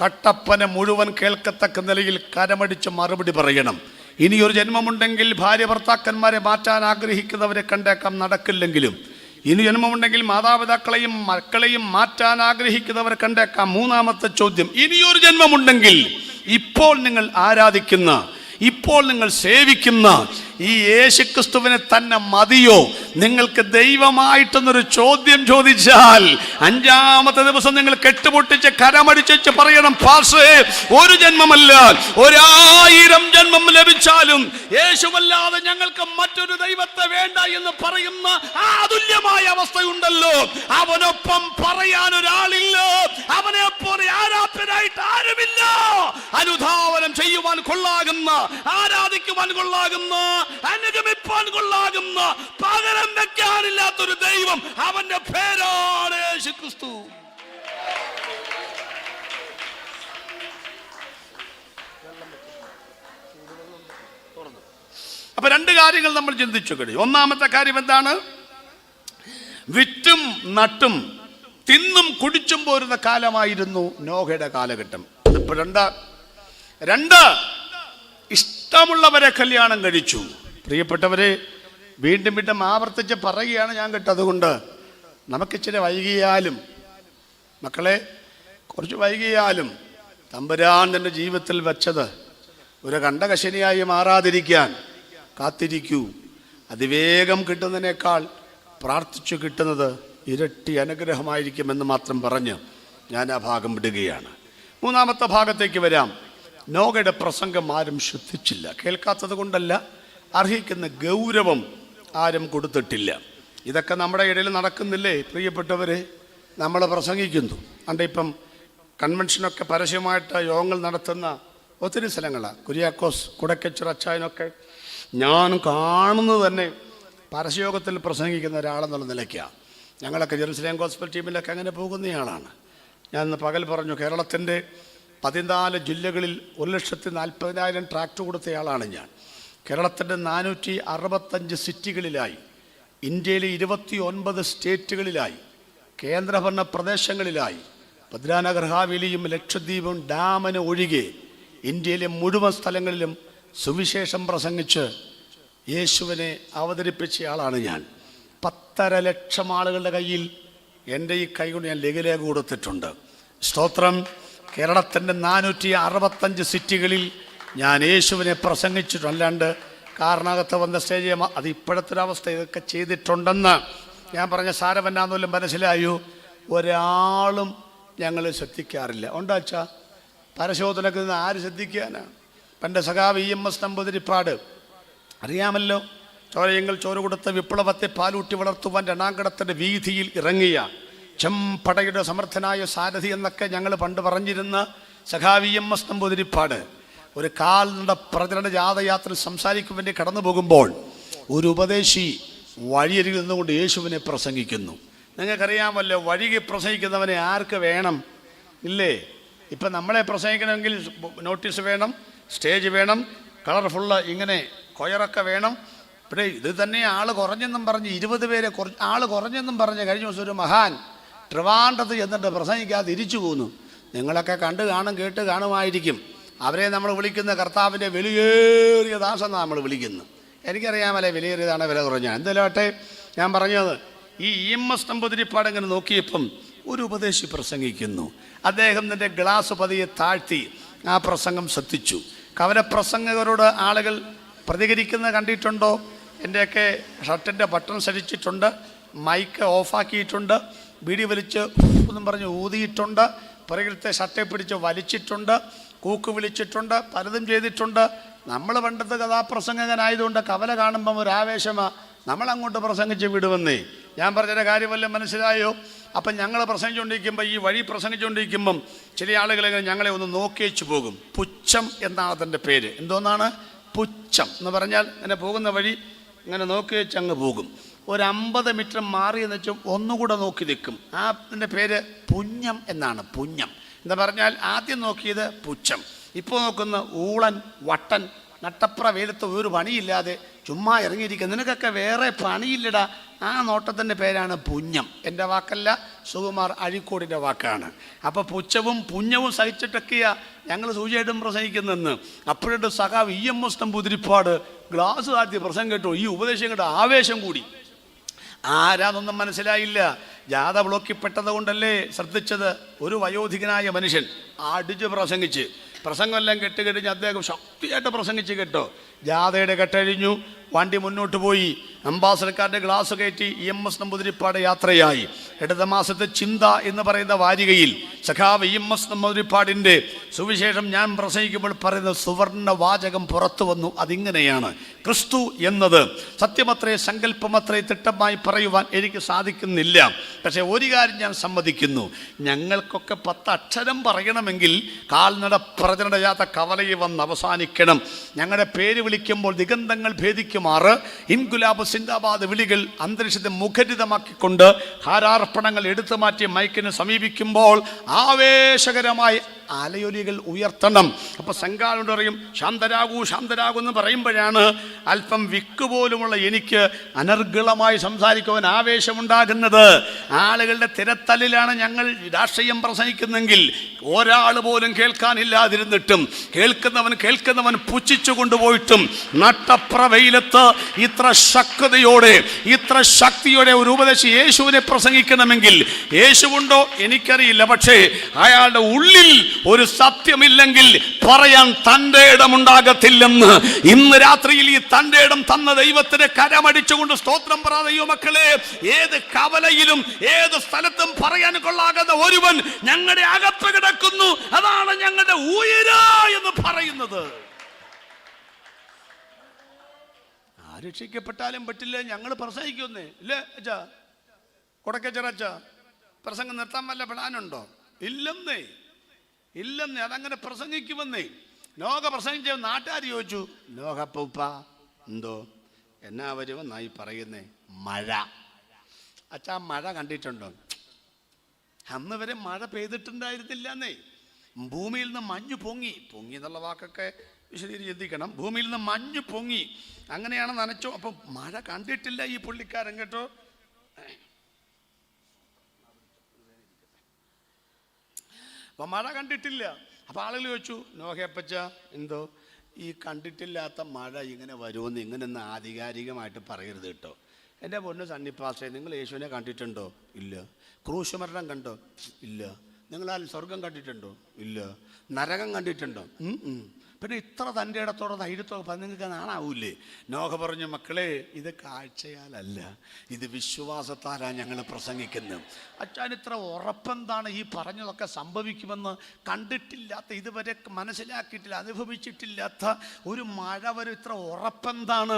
S1: കട്ടപ്പന മുഴുവൻ കേൾക്കത്തക്ക നിലയിൽ കരമടിച്ച് മറുപടി പറയണം. ഇനിയൊരു ജന്മമുണ്ടെങ്കിൽ ഭാര്യ ഭർത്താക്കന്മാരെ മാറ്റാൻ ആഗ്രഹിക്കുന്നവരെ കണ്ടേക്കാം, നടക്കില്ലെങ്കിലും. ഇനി ജന്മമുണ്ടെങ്കിൽ മാതാപിതാക്കളെയും മക്കളെയും മാറ്റാൻ ആഗ്രഹിക്കുന്നവരെ കണ്ടേക്കാം. മൂന്നാമത്തെ ചോദ്യം, ഇനിയൊരു ജന്മമുണ്ടെങ്കിൽ ഇപ്പോൾ നിങ്ങൾ ആരാധിക്കുന്ന, ഇപ്പോൾ നിങ്ങൾ സേവിക്കുന്ന ഈ യേശുക്രിസ്തുവിനെ തന്നെ മതിയോ? നിങ്ങൾക്ക് ദൈവമായിട്ടെന്നൊരു ചോദ്യം ചോദിച്ചാൽ 5-ാമത്തെ ദിവസം നിങ്ങൾ കെട്ടുപൊട്ടിച്ച് കരമടിച്ച് പറയണം, പാസ്റ്റേ, ഒരു ജന്മമല്ല 1000 ജന്മം ലഭിച്ചാലും യേശുവല്ലാതെ ഞങ്ങൾക്ക് മറ്റൊരു ദൈവത്തെ വേണ്ട എന്ന് പറയുന്ന ആ അതുല്യമായ അവസ്ഥയുണ്ടല്ലോ. അവനൊപ്പം പറയാൻ ഒരാളില്ല, അവനെ പോലെ ആരാധനായിട്ട് ആരുമില്ല. അനുധാവനം ചെയ്യുവാൻ കൊള്ളാകുന്ന, ആരാധിക്കുവാൻ കൊള്ളാകുന്ന, അനുഗമിപ്പാൻ കൊള്ളാകുന്ന, പകരം വെക്കാനില്ലാത്തൊരു ദൈവം, അവന്റെ പേരാണ് യേശുക്രിസ്തു. അപ്പൊ 2 കാര്യങ്ങൾ നമ്മൾ ചിന്തിച്ചു കഴിഞ്ഞു. ഒന്നാമത്തെ കാര്യം എന്താണ്? വിറ്റും നട്ടും തിന്നും കുടിച്ചും പോരുന്ന കാലമായിരുന്നു നോഹയുടെ കാലഘട്ടം. ഇപ്പൊ 2 ഇഷ്ടമുള്ളവരെ കല്യാണം കഴിച്ചു. പ്രിയപ്പെട്ടവരെ, വീണ്ടും വീണ്ടും ആവർത്തിച്ച് പറയുകയാണ് ഞാൻ കേട്ടത്. അതുകൊണ്ട് നമുക്കിച്ചിരി വൈകിയാലും, മക്കളെ, കുറച്ച് വൈകിയാലും തമ്പുരാൻ തൻ്റെ ജീവിതത്തിൽ വെച്ചത് ഒരു കണ്ടകശനിയായി മാറാതിരിക്കാൻ കാത്തിരിക്കൂ. അതിവേഗം കിട്ടുന്നതിനേക്കാൾ പ്രാർത്ഥിച്ചു കിട്ടുന്നത് ഇരട്ടി അനുഗ്രഹമായിരിക്കുമെന്ന് മാത്രം പറഞ്ഞ് ഞാൻ ആ ഭാഗം വിടുകയാണ്. മൂന്നാമത്തെ ഭാഗത്തേക്ക് വരാം. നോഹയുടെ പ്രസംഗം ആരും ശ്രദ്ധിച്ചില്ല. കേൾക്കാത്തത് കൊണ്ടല്ല, അർഹിക്കുന്ന ഗൗരവം ആരും കൊടുത്തിട്ടില്ല. ഇതൊക്കെ നമ്മുടെ ഇടയിൽ നടക്കുന്നില്ലേ പ്രിയപ്പെട്ടവരെ? നമ്മൾ പ്രസംഗിക്കുന്നു. അണ്ട് ഇപ്പം കൺവെൻഷനൊക്കെ പരസ്യമായിട്ട് യോഗങ്ങൾ നടത്തുന്ന ഒത്തിരി സ്ഥലങ്ങളാണ്. കുര്യാക്കോസ് കുടക്കച്ചിറ അച്ചായനൊക്കെ ഞാൻ കാണുന്നത് തന്നെ പരസ്യയോഗത്തിൽ പ്രസംഗിക്കുന്ന ഒരാളെന്നുള്ള നിലയ്ക്കാണ്. ഞങ്ങളൊക്കെ ജെറുസലേം ഗോസ്ബൽ ടീമിലൊക്കെ അങ്ങനെ പോകുന്നയാളാണ്. ഞാൻ ഇന്ന് പകൽ പറഞ്ഞു, കേരളത്തിൻ്റെ 14 ജില്ലകളിൽ 1,40,000 ട്രാക്ടർ കൊടുത്തയാളാണ് ഞാൻ. കേരളത്തിൻ്റെ 465 സിറ്റികളിലായി, ഇന്ത്യയിലെ 29 സ്റ്റേറ്റുകളിലായി, കേന്ദ്രഭരണ പ്രദേശങ്ങളിലായി, ഭദ്രാനഗർ ഹാവേലിയും ലക്ഷദ്വീപും ഡാമിന് ഒഴികെ ഇന്ത്യയിലെ മുഴുവൻ സ്ഥലങ്ങളിലും സുവിശേഷം പ്രസംഗിച്ച് യേശുവിനെ അവതരിപ്പിച്ചയാളാണ് ഞാൻ. 10.5 ലക്ഷം ആളുകളുടെ കയ്യിൽ എൻ്റെ ഈ കൈ കൊണ്ട് ഞാൻ ലഘുലേഖ കൊടുത്തിട്ടുണ്ട്. സ്തോത്രം. കേരളത്തിൻ്റെ 465 സിറ്റികളിൽ ഞാൻ യേശുവിനെ പ്രസംഗിച്ചിട്ടല്ലാണ്ട് കാരണകത്ത് വന്ന സ്റ്റേജ് അത് ഇപ്പോഴത്തെ ഒരവസ്ഥ ഇതൊക്കെ ചെയ്തിട്ടുണ്ടെന്ന് ഞാൻ പറഞ്ഞ സാരമെന്നാന്നോലും മനസ്സിലായോ? ഒരാളും ഞങ്ങൾ ശ്രദ്ധിക്കാറില്ല. ഉണ്ടാച്ചാ പരശോധനക്ക് നിന്ന് ആര് ശ്രദ്ധിക്കാനാ? പണ്ട് സഖാവ് EMS നമ്പൂതിരിപ്പാട് അറിയാമല്ലോ, ചോരയെങ്കിൽ ചോര കൊടുത്ത വിപ്ലവത്തെ പാലൂട്ടി വളർത്തുവാൻ രണാങ്കണത്തിൻ്റെ വീതിയിൽ ഇറങ്ങിയ ചെമ്പടയുടെ സമർത്ഥനായ സാരഥി എന്നൊക്കെ ഞങ്ങൾ പണ്ട് പറഞ്ഞിരുന്ന സഖാവ് EMS നമ്പൂതിരിപ്പാട് ഒരു കാൽനട പ്രചരണ ജാഥയാത്ര സംസാരിക്കും വേണ്ടി കടന്നു പോകുമ്പോൾ ഒരു ഉപദേശി വഴിയരികിൽ നിന്നുകൊണ്ട് യേശുവിനെ പ്രസംഗിക്കുന്നു. നിങ്ങൾക്കറിയാമല്ലോ, വഴികെ പ്രസംഗിക്കുന്നവനെ ആർക്ക് വേണം? ഇല്ലേ? ഇപ്പം നമ്മളെ പ്രസംഗിക്കണമെങ്കിൽ നോട്ടീസ് വേണം, സ്റ്റേജ് വേണം, കളർഫുള്ള് ഇങ്ങനെ കൊയറൊക്കെ വേണം. ഇവിടെ ഇത് തന്നെ ആൾ കുറഞ്ഞെന്നും പറഞ്ഞ് 20 പേരെ ആൾ കുറഞ്ഞെന്നും പറഞ്ഞ് കഴിഞ്ഞ ദിവസം ഒരു മഹാൻ ട്രിവാൻഡ്രത്ത് ചെന്നിട്ട് പ്രസംഗിക്കാതെ തിരിച്ചു പോന്നു. നിങ്ങളൊക്കെ കണ്ടു കാണും, കേട്ട് കാണുമായിരിക്കും. അവരെ നമ്മൾ വിളിക്കുന്ന കർത്താവിൻ്റെ വിലയേറിയ ദാസെന്നാണ് നമ്മൾ വിളിക്കുന്നത്. എനിക്കറിയാമല്ലേ വിലയേറിയതാണ്, വില കുറഞ്ഞ. എന്തായാലും ഞാൻ പറഞ്ഞത്, ഈ EMS നമ്പൂതിരിപ്പാട് ഇങ്ങനെ നോക്കിയപ്പം ഒരു ഉപദേശി പ്രസംഗിക്കുന്നു. അദ്ദേഹം തൻ്റെ ഗ്ലാസ് പതിയെ താഴ്ത്തി ആ പ്രസംഗം ശ്രദ്ധിച്ചു. കവനപ്രസംഗകരോട് ആളുകൾ പ്രതികരിക്കുന്നത് കണ്ടിട്ടുണ്ടോ? എൻ്റെയൊക്കെ ഷർട്ടിൻ്റെ ബട്ടൺസ് അടിച്ചിട്ടുണ്ട്, മൈക്ക് ഓഫാക്കിയിട്ടുണ്ട്, ബീഡി വലിച്ച് എന്നും പറഞ്ഞ് ഊതിയിട്ടുണ്ട്, പുറകിലത്തെ ഷർട്ടെ പിടിച്ച് വലിച്ചിട്ടുണ്ട്, കൂക്ക് വിളിച്ചിട്ടുണ്ട്, പലതും ചെയ്തിട്ടുണ്ട്. നമ്മൾ പണ്ടത്തെ കഥാപ്രസംഗകനായതുകൊണ്ട് കവല കാണുമ്പം ഒരു ആവേശമാണ്, നമ്മളങ്ങോട്ട് പ്രസംഗിച്ച് വിടുമെന്നേ. ഞാൻ പറഞ്ഞൊരു കാര്യമല്ല, മനസ്സിലായോ? അപ്പം ഞങ്ങൾ പ്രസംഗിച്ചുകൊണ്ടിരിക്കുമ്പോൾ, ഈ വഴി പ്രസംഗിച്ചുകൊണ്ടിരിക്കുമ്പം ചില ആളുകളെങ്ങനെ ഞങ്ങളെ ഒന്ന് നോക്കിയേച്ചു പോകും. പുച്ഛം എന്നാണ് അതിൻ്റെ പേര്. എന്തോന്നാണ് പുച്ഛം എന്ന് പറഞ്ഞാൽ? ഇങ്ങനെ പോകുന്ന വഴി ഇങ്ങനെ നോക്കിയേച്ച് അങ്ങ് പോകും. ഒരു 50 മീറ്റർ മാറി എന്ന് വെച്ചാൽ ഒന്നുകൂടെ നോക്കി നിൽക്കും. അതിൻ്റെ പേര് പുഞ്ഞം എന്നാണ്. പുഞ്ഞം എന്ന് പറഞ്ഞാൽ ആദ്യം നോക്കിയത് പുച്ഛം, ഇപ്പോൾ നോക്കുന്ന ഊളൻ, വട്ടൻ, നട്ടപ്ര വെയിലത്ത് ഒരു പണിയില്ലാതെ ചുമ്മാ ഇറങ്ങിയിരിക്കുക, നിനക്കൊക്കെ വേറെ പണിയില്ലടാ. ആ നോട്ടത്തിൻ്റെ പേരാണ് പുഞ്ഞം. എൻ്റെ വാക്കല്ല, സുകുമാർ അഴീക്കോടിൻ്റെ വാക്കാണ്. അപ്പോൾ പുച്ഛവും പുഞ്ഞവും സഹിച്ചിട്ടൊക്കെയാണ് ഞങ്ങൾ സൂചിയായിട്ടും പ്രസംഗിക്കുന്നെന്ന്. അപ്പോഴും സഖാവ് EMS നമ്പൂതിരിപ്പാട് ഗ്ലാസ് താഴ്ത്തി പ്രസംഗം കേട്ടു. ഈ ഉപദേശം കേട്ട ആവേശം കൂടി. ആരാന്നൊന്നും മനസ്സിലായില്ല. ജാഥ ബ്ലോക്കിൽപ്പെട്ടത് കൊണ്ടല്ലേ ശ്രദ്ധിച്ചത്. ഒരു വയോധികനായ മനുഷ്യൻ അടിച്ച് പ്രസംഗിച്ച്, പ്രസംഗമെല്ലാം കെട്ടുകഴിഞ്ഞ് അദ്ദേഹം ശക്തിയായിട്ട് പ്രസംഗിച്ച് കേട്ടോ. ജാഥയുടെ കെട്ടഴിഞ്ഞു, വണ്ടി മുന്നോട്ട് പോയി, അംബാസഡർക്കാരുടെ ഗ്ലാസ് കയറ്റി EMS നമ്പൂതിരിപ്പാട് യാത്രയായി. ഇടത മാസത്തെ ചിന്ത എന്ന് പറയുന്ന വാരികയിൽ സഖാവ് EMS നമ്പൂതിരിപ്പാടിൻ്റെ സുവിശേഷം ഞാൻ പ്രസംഗിക്കുമ്പോൾ പറയുന്ന സുവർണ വാചകം പുറത്തു വന്നു. അതിങ്ങനെയാണ്: ക്രിസ്തു എന്നത് സത്യമത്രേ, സങ്കല്പമത്രേ, തിട്ടമായി പറയുവാൻ എനിക്ക് സാധിക്കുന്നില്ല. പക്ഷേ ഒരു കാര്യം ഞാൻ സമ്മതിക്കുന്നു, ഞങ്ങൾക്കൊക്കെ 10 അക്ഷരം പറയണമെങ്കിൽ കാൽനട പ്രചരണ യാത്ര കവലയിൽ വന്ന് അവസാനിക്കണം. ഞങ്ങളുടെ പേര് വിളിക്കുമ്പോൾ ദിഗന്ധങ്ങൾ ഭേദിക്കുമാറ് ഇൻകുലാബ് സിന്ദാബാദ് വിളികൾ അന്തരീക്ഷത്തെ മുഖരിതമാക്കിക്കൊണ്ട് ഹാരാർപ്പണങ്ങൾ എടുത്തു മാറ്റി മൈക്കിന് സമീപിക്കുമ്പോൾ ആവേശകരമായി അലയൊലികൾ ഉയർത്തണം. അപ്പോൾ സംഘാടകർ പറയും ശാന്തരാകൂ ശാന്തരാകൂ എന്ന് പറയുമ്പോഴാണ് അല്പം വിക്കുപോലുമുള്ള എനിക്ക് അനർഗളമായി സംസാരിക്കുവാൻ ആവേശമുണ്ടാകുന്നത്. ആളുകളുടെ തിരത്തല്ലിലാണ് ഞങ്ങൾ രാഷ്ട്രീയം പ്രസംഗിക്കുന്നെങ്കിൽ ഒരാൾ പോലും കേൾക്കാനില്ലാതിരുന്നിട്ടും കേൾക്കുന്നവൻ പുച്ഛിച്ചു കൊണ്ടുപോയിട്ടും നട്ടപ്ര വെയിലത്ത് ഇത്ര ശക്തിയോടെ ഇത്ര ശക്തിയോടെ ഒരു ഉപദേശം യേശുവിനെ പ്രസംഗിക്കണമെങ്കിൽ യേശുവുണ്ടോ എനിക്കറിയില്ല, പക്ഷേ അയാളുടെ ഉള്ളിൽ ഒരു സത്യമില്ലെങ്കിൽ പറയാൻ തൻ്റെ ഇടമുണ്ടാകത്തില്ലെന്ന് ഇന്ന് രാത്രിയിൽ ഈ തൻ്റെ ഇടം തന്ന ദൈവത്തിന് കരമടിച്ചുകൊണ്ട് സ്തോത്രം പറ. ദൈവമക്കളെ, ഏത് കവലയിലും ഏത് സ്ഥലത്തും പറയാൻ കൊള്ളാകുന്ന ഒരുവൻ ഞങ്ങളുടെ അകത്ത് കിടക്കുന്നു. അതാണ് ഞങ്ങളുടെ ഉയര എന്ന് പറയുന്നത്. രക്ഷിക്കപ്പെട്ടാലും പറ്റില്ല, ഞങ്ങൾ പ്രസംഗിക്കുന്നേ ഇല്ലേ അച്ഛാ? കൊടക്കച്ചറച്ച പ്രസംഗം നിർത്താൻ വല്ല പ്ലാനുണ്ടോ? ഇല്ലെന്നേ. അതങ്ങനെ പ്രസംഗിക്കുമെന്നേ. നോഹ പ്രസംഗിച്ച നാട്ടുകാർ ചോദിച്ചു, നോഹപ്പൂപ്പ എന്തോ എന്നാ വരുമെന്നായി പറയുന്നേ? മഴ. അച്ഛാ മഴ കണ്ടിട്ടുണ്ടോ? അന്ന് വരെ മഴ പെയ്തിട്ടുണ്ടായിരുന്നില്ല എന്നേ. ഭൂമിയിൽ നിന്ന് മഞ്ഞ് പൊങ്ങി എന്നുള്ള വാക്കൊക്കെ വിശദീകരിച്ച് ചിന്തിക്കണം. ഭൂമിയിൽ നിന്ന് മഞ്ഞ് പൊങ്ങി, അങ്ങനെയാണ് നനച്ചോ. അപ്പം മഴ കണ്ടിട്ടില്ല ഈ പുള്ളിക്കാരൻ കേട്ടോ. അപ്പം മഴ കണ്ടിട്ടില്ല. അപ്പം ആളുകൾ ചോദിച്ചു, നോഹയപ്പച്ച എന്തോ ഈ കണ്ടിട്ടില്ലാത്ത മഴ ഇങ്ങനെ വരുമെന്ന് ഇങ്ങനെയൊന്നും ആധികാരികമായിട്ട് പറയരുത് കേട്ടോ. എൻ്റെ പൊന്നു സണ്ണിപ്പാസ്റ്റേ, നിങ്ങൾ യേശുവിനെ കണ്ടിട്ടുണ്ടോ? ഇല്ല. ക്രൂശ് മരണം കണ്ടോ? ഇല്ല. നിങ്ങളാൽ സ്വർഗം കണ്ടിട്ടുണ്ടോ? ഇല്ല. നരകം കണ്ടിട്ടുണ്ടോ? പിന്നെ ഇത്ര തൻ്റെ ഇടത്തോടെ ധൈര്യത്തോടെ നിങ്ങൾക്ക് നാണാവൂലേ? നോഹ പറഞ്ഞു, മക്കളെ ഇത് കാഴ്ചയാലല്ല, ഇത് വിശ്വാസത്താലാണ് ഞങ്ങൾ പ്രസംഗിക്കുന്നത്. അച്ഛൻ ഇത്ര ഉറപ്പെന്താണ്? ഈ പറഞ്ഞതൊക്കെ സംഭവിക്കുമെന്ന് കണ്ടിട്ടില്ലാത്ത, ഇതുവരെ മനസ്സിലാക്കിയിട്ടില്ല, അനുഭവിച്ചിട്ടില്ലാത്ത ഒരു മഴ വരും. ഇത്ര ഉറപ്പെന്താണ്?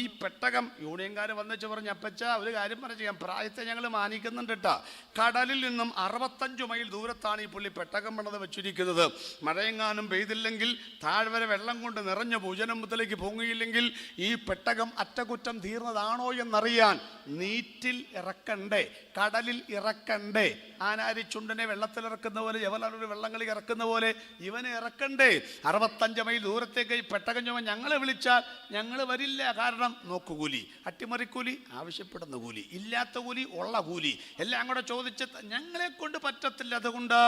S1: ഈ പെട്ടകം യൂണിയൻകാർ വന്നിച്ച് പറഞ്ഞു, അപ്പച്ച ഒരു കാര്യം പറഞ്ഞു, പ്രായത്തെ ഞങ്ങൾ മാനിക്കുന്നുണ്ട് കേട്ടോ. കടലിൽ നിന്നും 65 മൈൽ ദൂരത്താണ് ഈ പുള്ളി പെട്ടകം പണിത് വെച്ചിരിക്കുന്നത്. മഴയെങ്ങാനും പെയ്തില്ലെങ്കിൽ താഴ്വര വെള്ളം കൊണ്ട് നിറഞ്ഞ ഭൂജനമ്പത്തിലേക്ക് പൊങ്ങിയില്ലെങ്കിൽ ഈ പെട്ടകം അറ്റകുറ്റം തീർന്നതാണോ എന്നറിയാൻ നീറ്റിൽ ഇറക്കണ്ടേ, കടലിൽ ഇറക്കണ്ടേ? ആനാരി ചുണ്ടനെ വെള്ളത്തിലിറക്കുന്ന പോലെ, ജവഹർലാൽ വെള്ളങ്ങളിൽ ഇറക്കുന്ന പോലെ ഇവനെ ഇറക്കണ്ടേ? 65 മൈൽ ദൂരത്തേക്ക് ഈ പെട്ടകം ചുമ ഞങ്ങളെ വിളിച്ചാൽ ഞങ്ങൾ വരില്ല. കാരണം നോക്കുകൂലി, അട്ടിമറിക്കൂലി, ആവശ്യപ്പെടുന്ന കൂലി, ഇല്ലാത്ത കൂലി, ഉള്ള കൂലി എല്ലാം കൂടെ ചോദിച്ച് ഞങ്ങളെ കൊണ്ട് പറ്റത്തില്ല. അതുകൊണ്ട്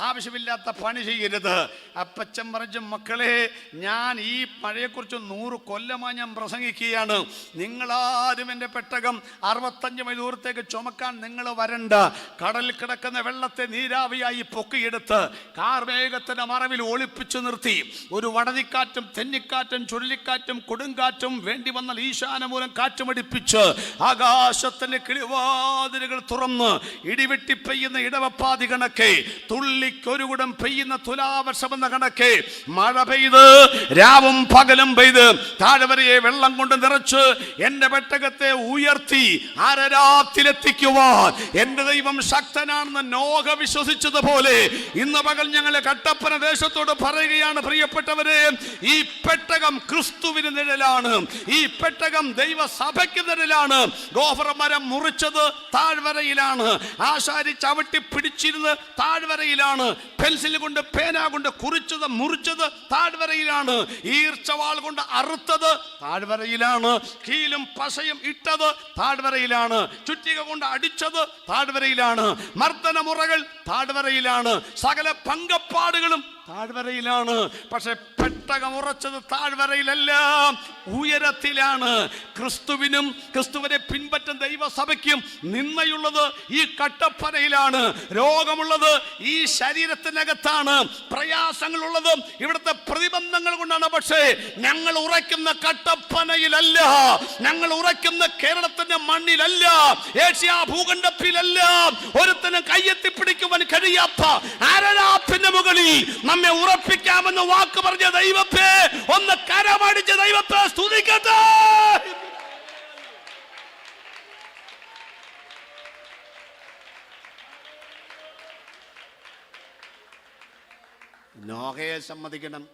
S1: ആവശ്യമില്ലാത്ത പണി ചെയ്യരുത്. അപ്പച്ചൻ പറഞ്ഞു, മക്കളെ ഞാൻ ഈ മഴയെക്കുറിച്ച് 100 കൊല്ലമായി ഞാൻ പ്രസംഗിക്കുകയാണ്. നിങ്ങളാരും എൻ്റെ പെട്ടകം 65 മൈൽ ദൂരത്തേക്ക് ചുമക്കാൻ നിങ്ങൾ വരണ്ട. കടലിൽ കിടക്കുന്ന വെള്ളത്തെ നീരാവിയായി പൊക്കിയെടുത്ത് കാർമേഘത്തിന്റെ മറവിൽ ഒളിപ്പിച്ചു നിർത്തി ഒരു വടതിക്കാറ്റും തെന്നിക്കാറ്റും ചുഴലിക്കാറ്റും കൊടുങ്കാറ്റും വേണ്ടി വന്നാൽ ഈശാനമൂലം കാറ്റുമടിപ്പിച്ച് ആകാശത്തിന്റെ കിളിവാതിലുകൾ തുറന്ന് ഇടിവെട്ടി പെയ്യുന്ന ഇടവപ്പാതി കണക്കെ, തുള്ളിക്കൊരു കുടം പെയ്യുന്ന തുലാവർഷമെന്ന കണക്കെ മഴ പെയ്ത് പെയ്ത്, രാവും പകലും പെയ്ത് താഴ്വരയെ വെള്ളം കൊണ്ട് നിറച്ച് എന്റെ പെട്ടകത്തെ ഉയർത്തി അരരാത്തിലെത്തിക്കുവാൻ എന്റെ ദൈവം ശക്തനാണെന്ന് നോഹ വിശ്വസിച്ചതുപോലെ ഇന്ന് പകൽ ഞങ്ങളെ കട്ടപ്പന ദേശത്തോട് പറയുകയാണ്, പ്രിയപ്പെട്ടവരെ, ഈ പെട്ടകം ക്രിസ്തുവിന് നിഴലാണ്, ഈ പെട്ടകം ദൈവസഭയ്ക്ക് നിഴലാണ്. ഗോഫർ മരം മുറിച്ചത് താഴ്വരയിലാണ്, ആശാരി ചവിട്ടി പിടിച്ചിരുന്ന് താഴ്വരയിലാണ്, പെൻസിൽ കൊണ്ട് പേന കൊണ്ട് കുറിച്ചത് മുറിച്ചത് താഴ്വരയിലാണ്, ഈർച്ചവാൾ കൊണ്ട് അറുത്തത് താഴ്വരയിലാണ്, കീലും പശയും ഇട്ടത് താഴ്വരയിലാണ്, ചുറ്റിക കൊണ്ട് അടിച്ചത് താഴ്വരയിലാണ്, മർദ്ദനമുറകൾ താഴ്വരയിലാണ്, സകല പങ്കപ്പാടുകളും താഴ്വരയിലാണ്. പക്ഷെ പെട്ടകം ഉറച്ചത് താഴ്വരയിലല്ല, ഉയരത്തിലാണ്. ക്രിസ്തുവിനും ക്രിസ്തുവിനെ പിൻപറ്റുന്ന ദൈവസഭയ്ക്കും നിന്നയുള്ളത് ഈ കട്ടപ്പനയിലാണ്, രോഗമുള്ളത് ഈ ശരീരത്തിനകത്താണ്, പ്രയാസങ്ങളുള്ളത് ഇവിടുത്തെ പ്രതിബന്ധങ്ങൾ കൊണ്ടാണ്. പക്ഷേ ഞങ്ങൾ ഉറയ്ക്കുന്ന കട്ടപ്പനയിലല്ല, ഞങ്ങൾ ഉറയ്ക്കുന്ന കേരളത്തിന്റെ മണ്ണിലല്ല, ഏഷ്യ ഭൂഖണ്ഡത്തിലല്ല, ഒരുത്തനും കയ്യെത്തിപ്പിടിക്കുവാൻ കഴിയാത്ത ആരാധന മുകളിൽ നമ്മെ ഉറപ്പിക്കാമെന്ന് വാക്ക് പറഞ്ഞ ദൈവത്തെ ഒന്ന് കരമടിച്ച ദൈവത്തെ സ്തുതിക്കട്ടെ. നോഹയെ സമ്മതിക്കണം.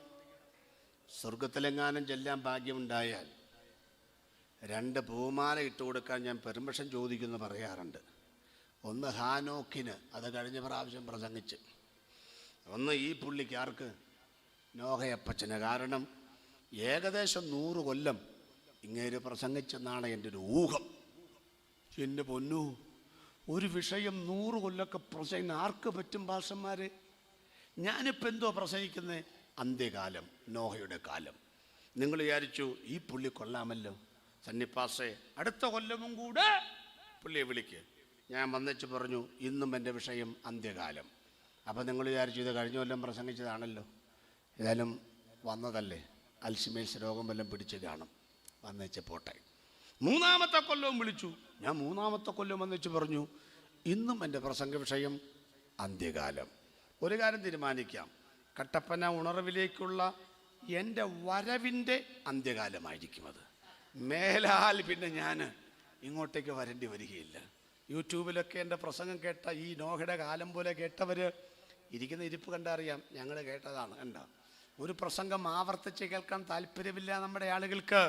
S1: സ്വർഗത്തിലെങ്ങാനും ചെല്ലാൻ ഭാഗ്യമുണ്ടായാൽ 2 പൂമാല ഇട്ട് കൊടുക്കാൻ ഞാൻ പെർമിഷൻ ചോദിക്കുമെന്ന് പറയാറുണ്ട്. ഒന്ന് ഹാനോക്കിന്, അത് കഴിഞ്ഞ പ്രാവശ്യം പ്രസംഗിച്ച്. ഒന്ന് ഈ പുള്ളിക്ക്, ആർക്ക്? നോഹയപ്പച്ചന്. കാരണം ഏകദേശം 100 കൊല്ലം ഇങ്ങേര് പ്രസംഗിച്ചെന്നാണ് എൻ്റെ ഒരു ഊഹം. എൻ്റെ പൊന്നു, ഒരു വിഷയം 100 കൊല്ലമൊക്കെ പ്രസംഗിക്കുന്ന ആർക്ക് പറ്റും ഭാഷന്മാരെ? ഞാനിപ്പോൾ എന്തോ പ്രസംഗിക്കുന്നത്? അന്ത്യകാലം, നോഹയുടെ കാലം. നിങ്ങൾ വിചാരിച്ചു ഈ പുള്ളി കൊള്ളാമല്ലോ, സന്നിപ്പാസേ അടുത്ത കൊല്ലവും കൂടെ പുള്ളിയെ വിളിക്ക്. ഞാൻ വന്നിച്ച് പറഞ്ഞു, ഇന്നും എൻ്റെ വിഷയം അന്ത്യകാലം. അപ്പം നിങ്ങൾ വിചാരിച്ചു ഇത് കഴിഞ്ഞ കൊല്ലം പ്രസംഗിച്ചതാണല്ലോ, ഏതായാലും വന്നതല്ലേ, അൽഷിമേഴ്സ് രോഗം വല്ലതും പിടിച്ച് കാണും, വന്നേച്ച് പോട്ടെ. 3-ാമത്തെ കൊല്ലവും വിളിച്ചു. ഞാൻ 3-ാമത്തെ കൊല്ലം വന്നിച്ച് പറഞ്ഞു, ഇന്നും എൻ്റെ പ്രസംഗ വിഷയം അന്ത്യകാലം. ഒരു കാര്യം തീരുമാനിക്കാം, കട്ടപ്പന ഉണർവിലേക്കുള്ള എൻ്റെ വരവിൻ്റെ അന്ത്യകാലമായിരിക്കും അത്. മേലാൽ പിന്നെ ഞാൻ ഇങ്ങോട്ടേക്ക് വരേണ്ടി വരികയില്ല. യൂട്യൂബിലൊക്കെ എൻ്റെ പ്രസംഗം കേട്ട ഈ നോഹയുടെ കാലം പോലെ കേട്ടവർ ഇരിക്കുന്ന ഇരിപ്പ് കണ്ടറിയാം, ഞങ്ങൾ കേട്ടതാണ്. കണ്ടോ, ഒരു പ്രസംഗം ആവർത്തിച്ച് കേൾക്കാൻ താല്പര്യമില്ല നമ്മുടെ ആളുകൾക്ക്.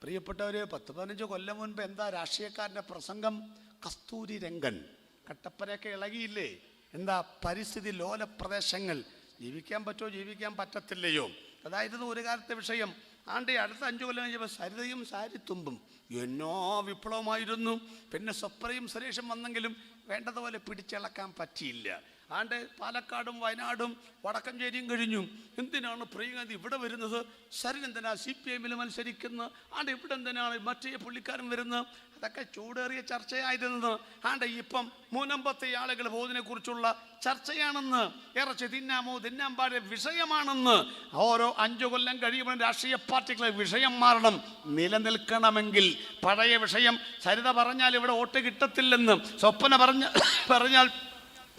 S1: പ്രിയപ്പെട്ടവർ, 10-15 കൊല്ലം മുൻപ് എന്താ രാഷ്ട്രീയക്കാരൻ്റെ പ്രസംഗം? കസ്തൂരി രംഗൻ, കട്ടപ്പനയൊക്കെ ഇളകിയില്ലേ? എന്താ പരിസ്ഥിതി ലോല പ്രദേശങ്ങൾ, ജീവിക്കാൻ പറ്റുമോ ജീവിക്കാൻ പറ്റത്തില്ലയോ, അതായിരുന്നു ഒരു കാലത്തെ വിഷയം. ആണ്ട് അടുത്ത 5 കൊല്ലം കഴിഞ്ഞപ്പോൾ സരിതയും സാരിത്തുമ്പും എന്നോ വിപ്ലവമായിരുന്നു. പിന്നെ സ്വപ്നയും സുരേഷും വന്നെങ്കിലും വേണ്ടതുപോലെ പിടിച്ചിളക്കാൻ പറ്റിയില്ല. ആണ്ട് പാലക്കാടും വയനാടും വടക്കഞ്ചേരിയും കഴിഞ്ഞു. എന്തിനാണ് പ്രിയഗാന്ധി ഇവിടെ വരുന്നത്? സരിൻ എന്തിനാ CPM മത്സരിക്കുന്നത്? ആണ്ട് ഇവിടെ എന്തിനാണ് മറ്റേ പുള്ളിക്കാരൻ വരുന്നത്? അതൊക്കെ ചൂടേറിയ ചർച്ചയായിരുന്നത്. ആണ്ട് ഇപ്പം മുനമ്പത്തെ ആളുകൾ പോകുന്നതിനെ കുറിച്ചുള്ള ചർച്ചയാണെന്ന്, ഇറച്ചി തിന്നാമോ തിന്നാൻ പാടിയ വിഷയമാണെന്ന്. ഓരോ 5 കൊല്ലം കഴിയുമ്പോൾ രാഷ്ട്രീയ പാർട്ടികളെ വിഷയം മാറണം. നിലനിൽക്കണമെങ്കിൽ പഴയ വിഷയം സരിത പറഞ്ഞാൽ ഇവിടെ വോട്ട് കിട്ടത്തില്ലെന്ന്, സ്വപ്ന പറഞ്ഞാൽ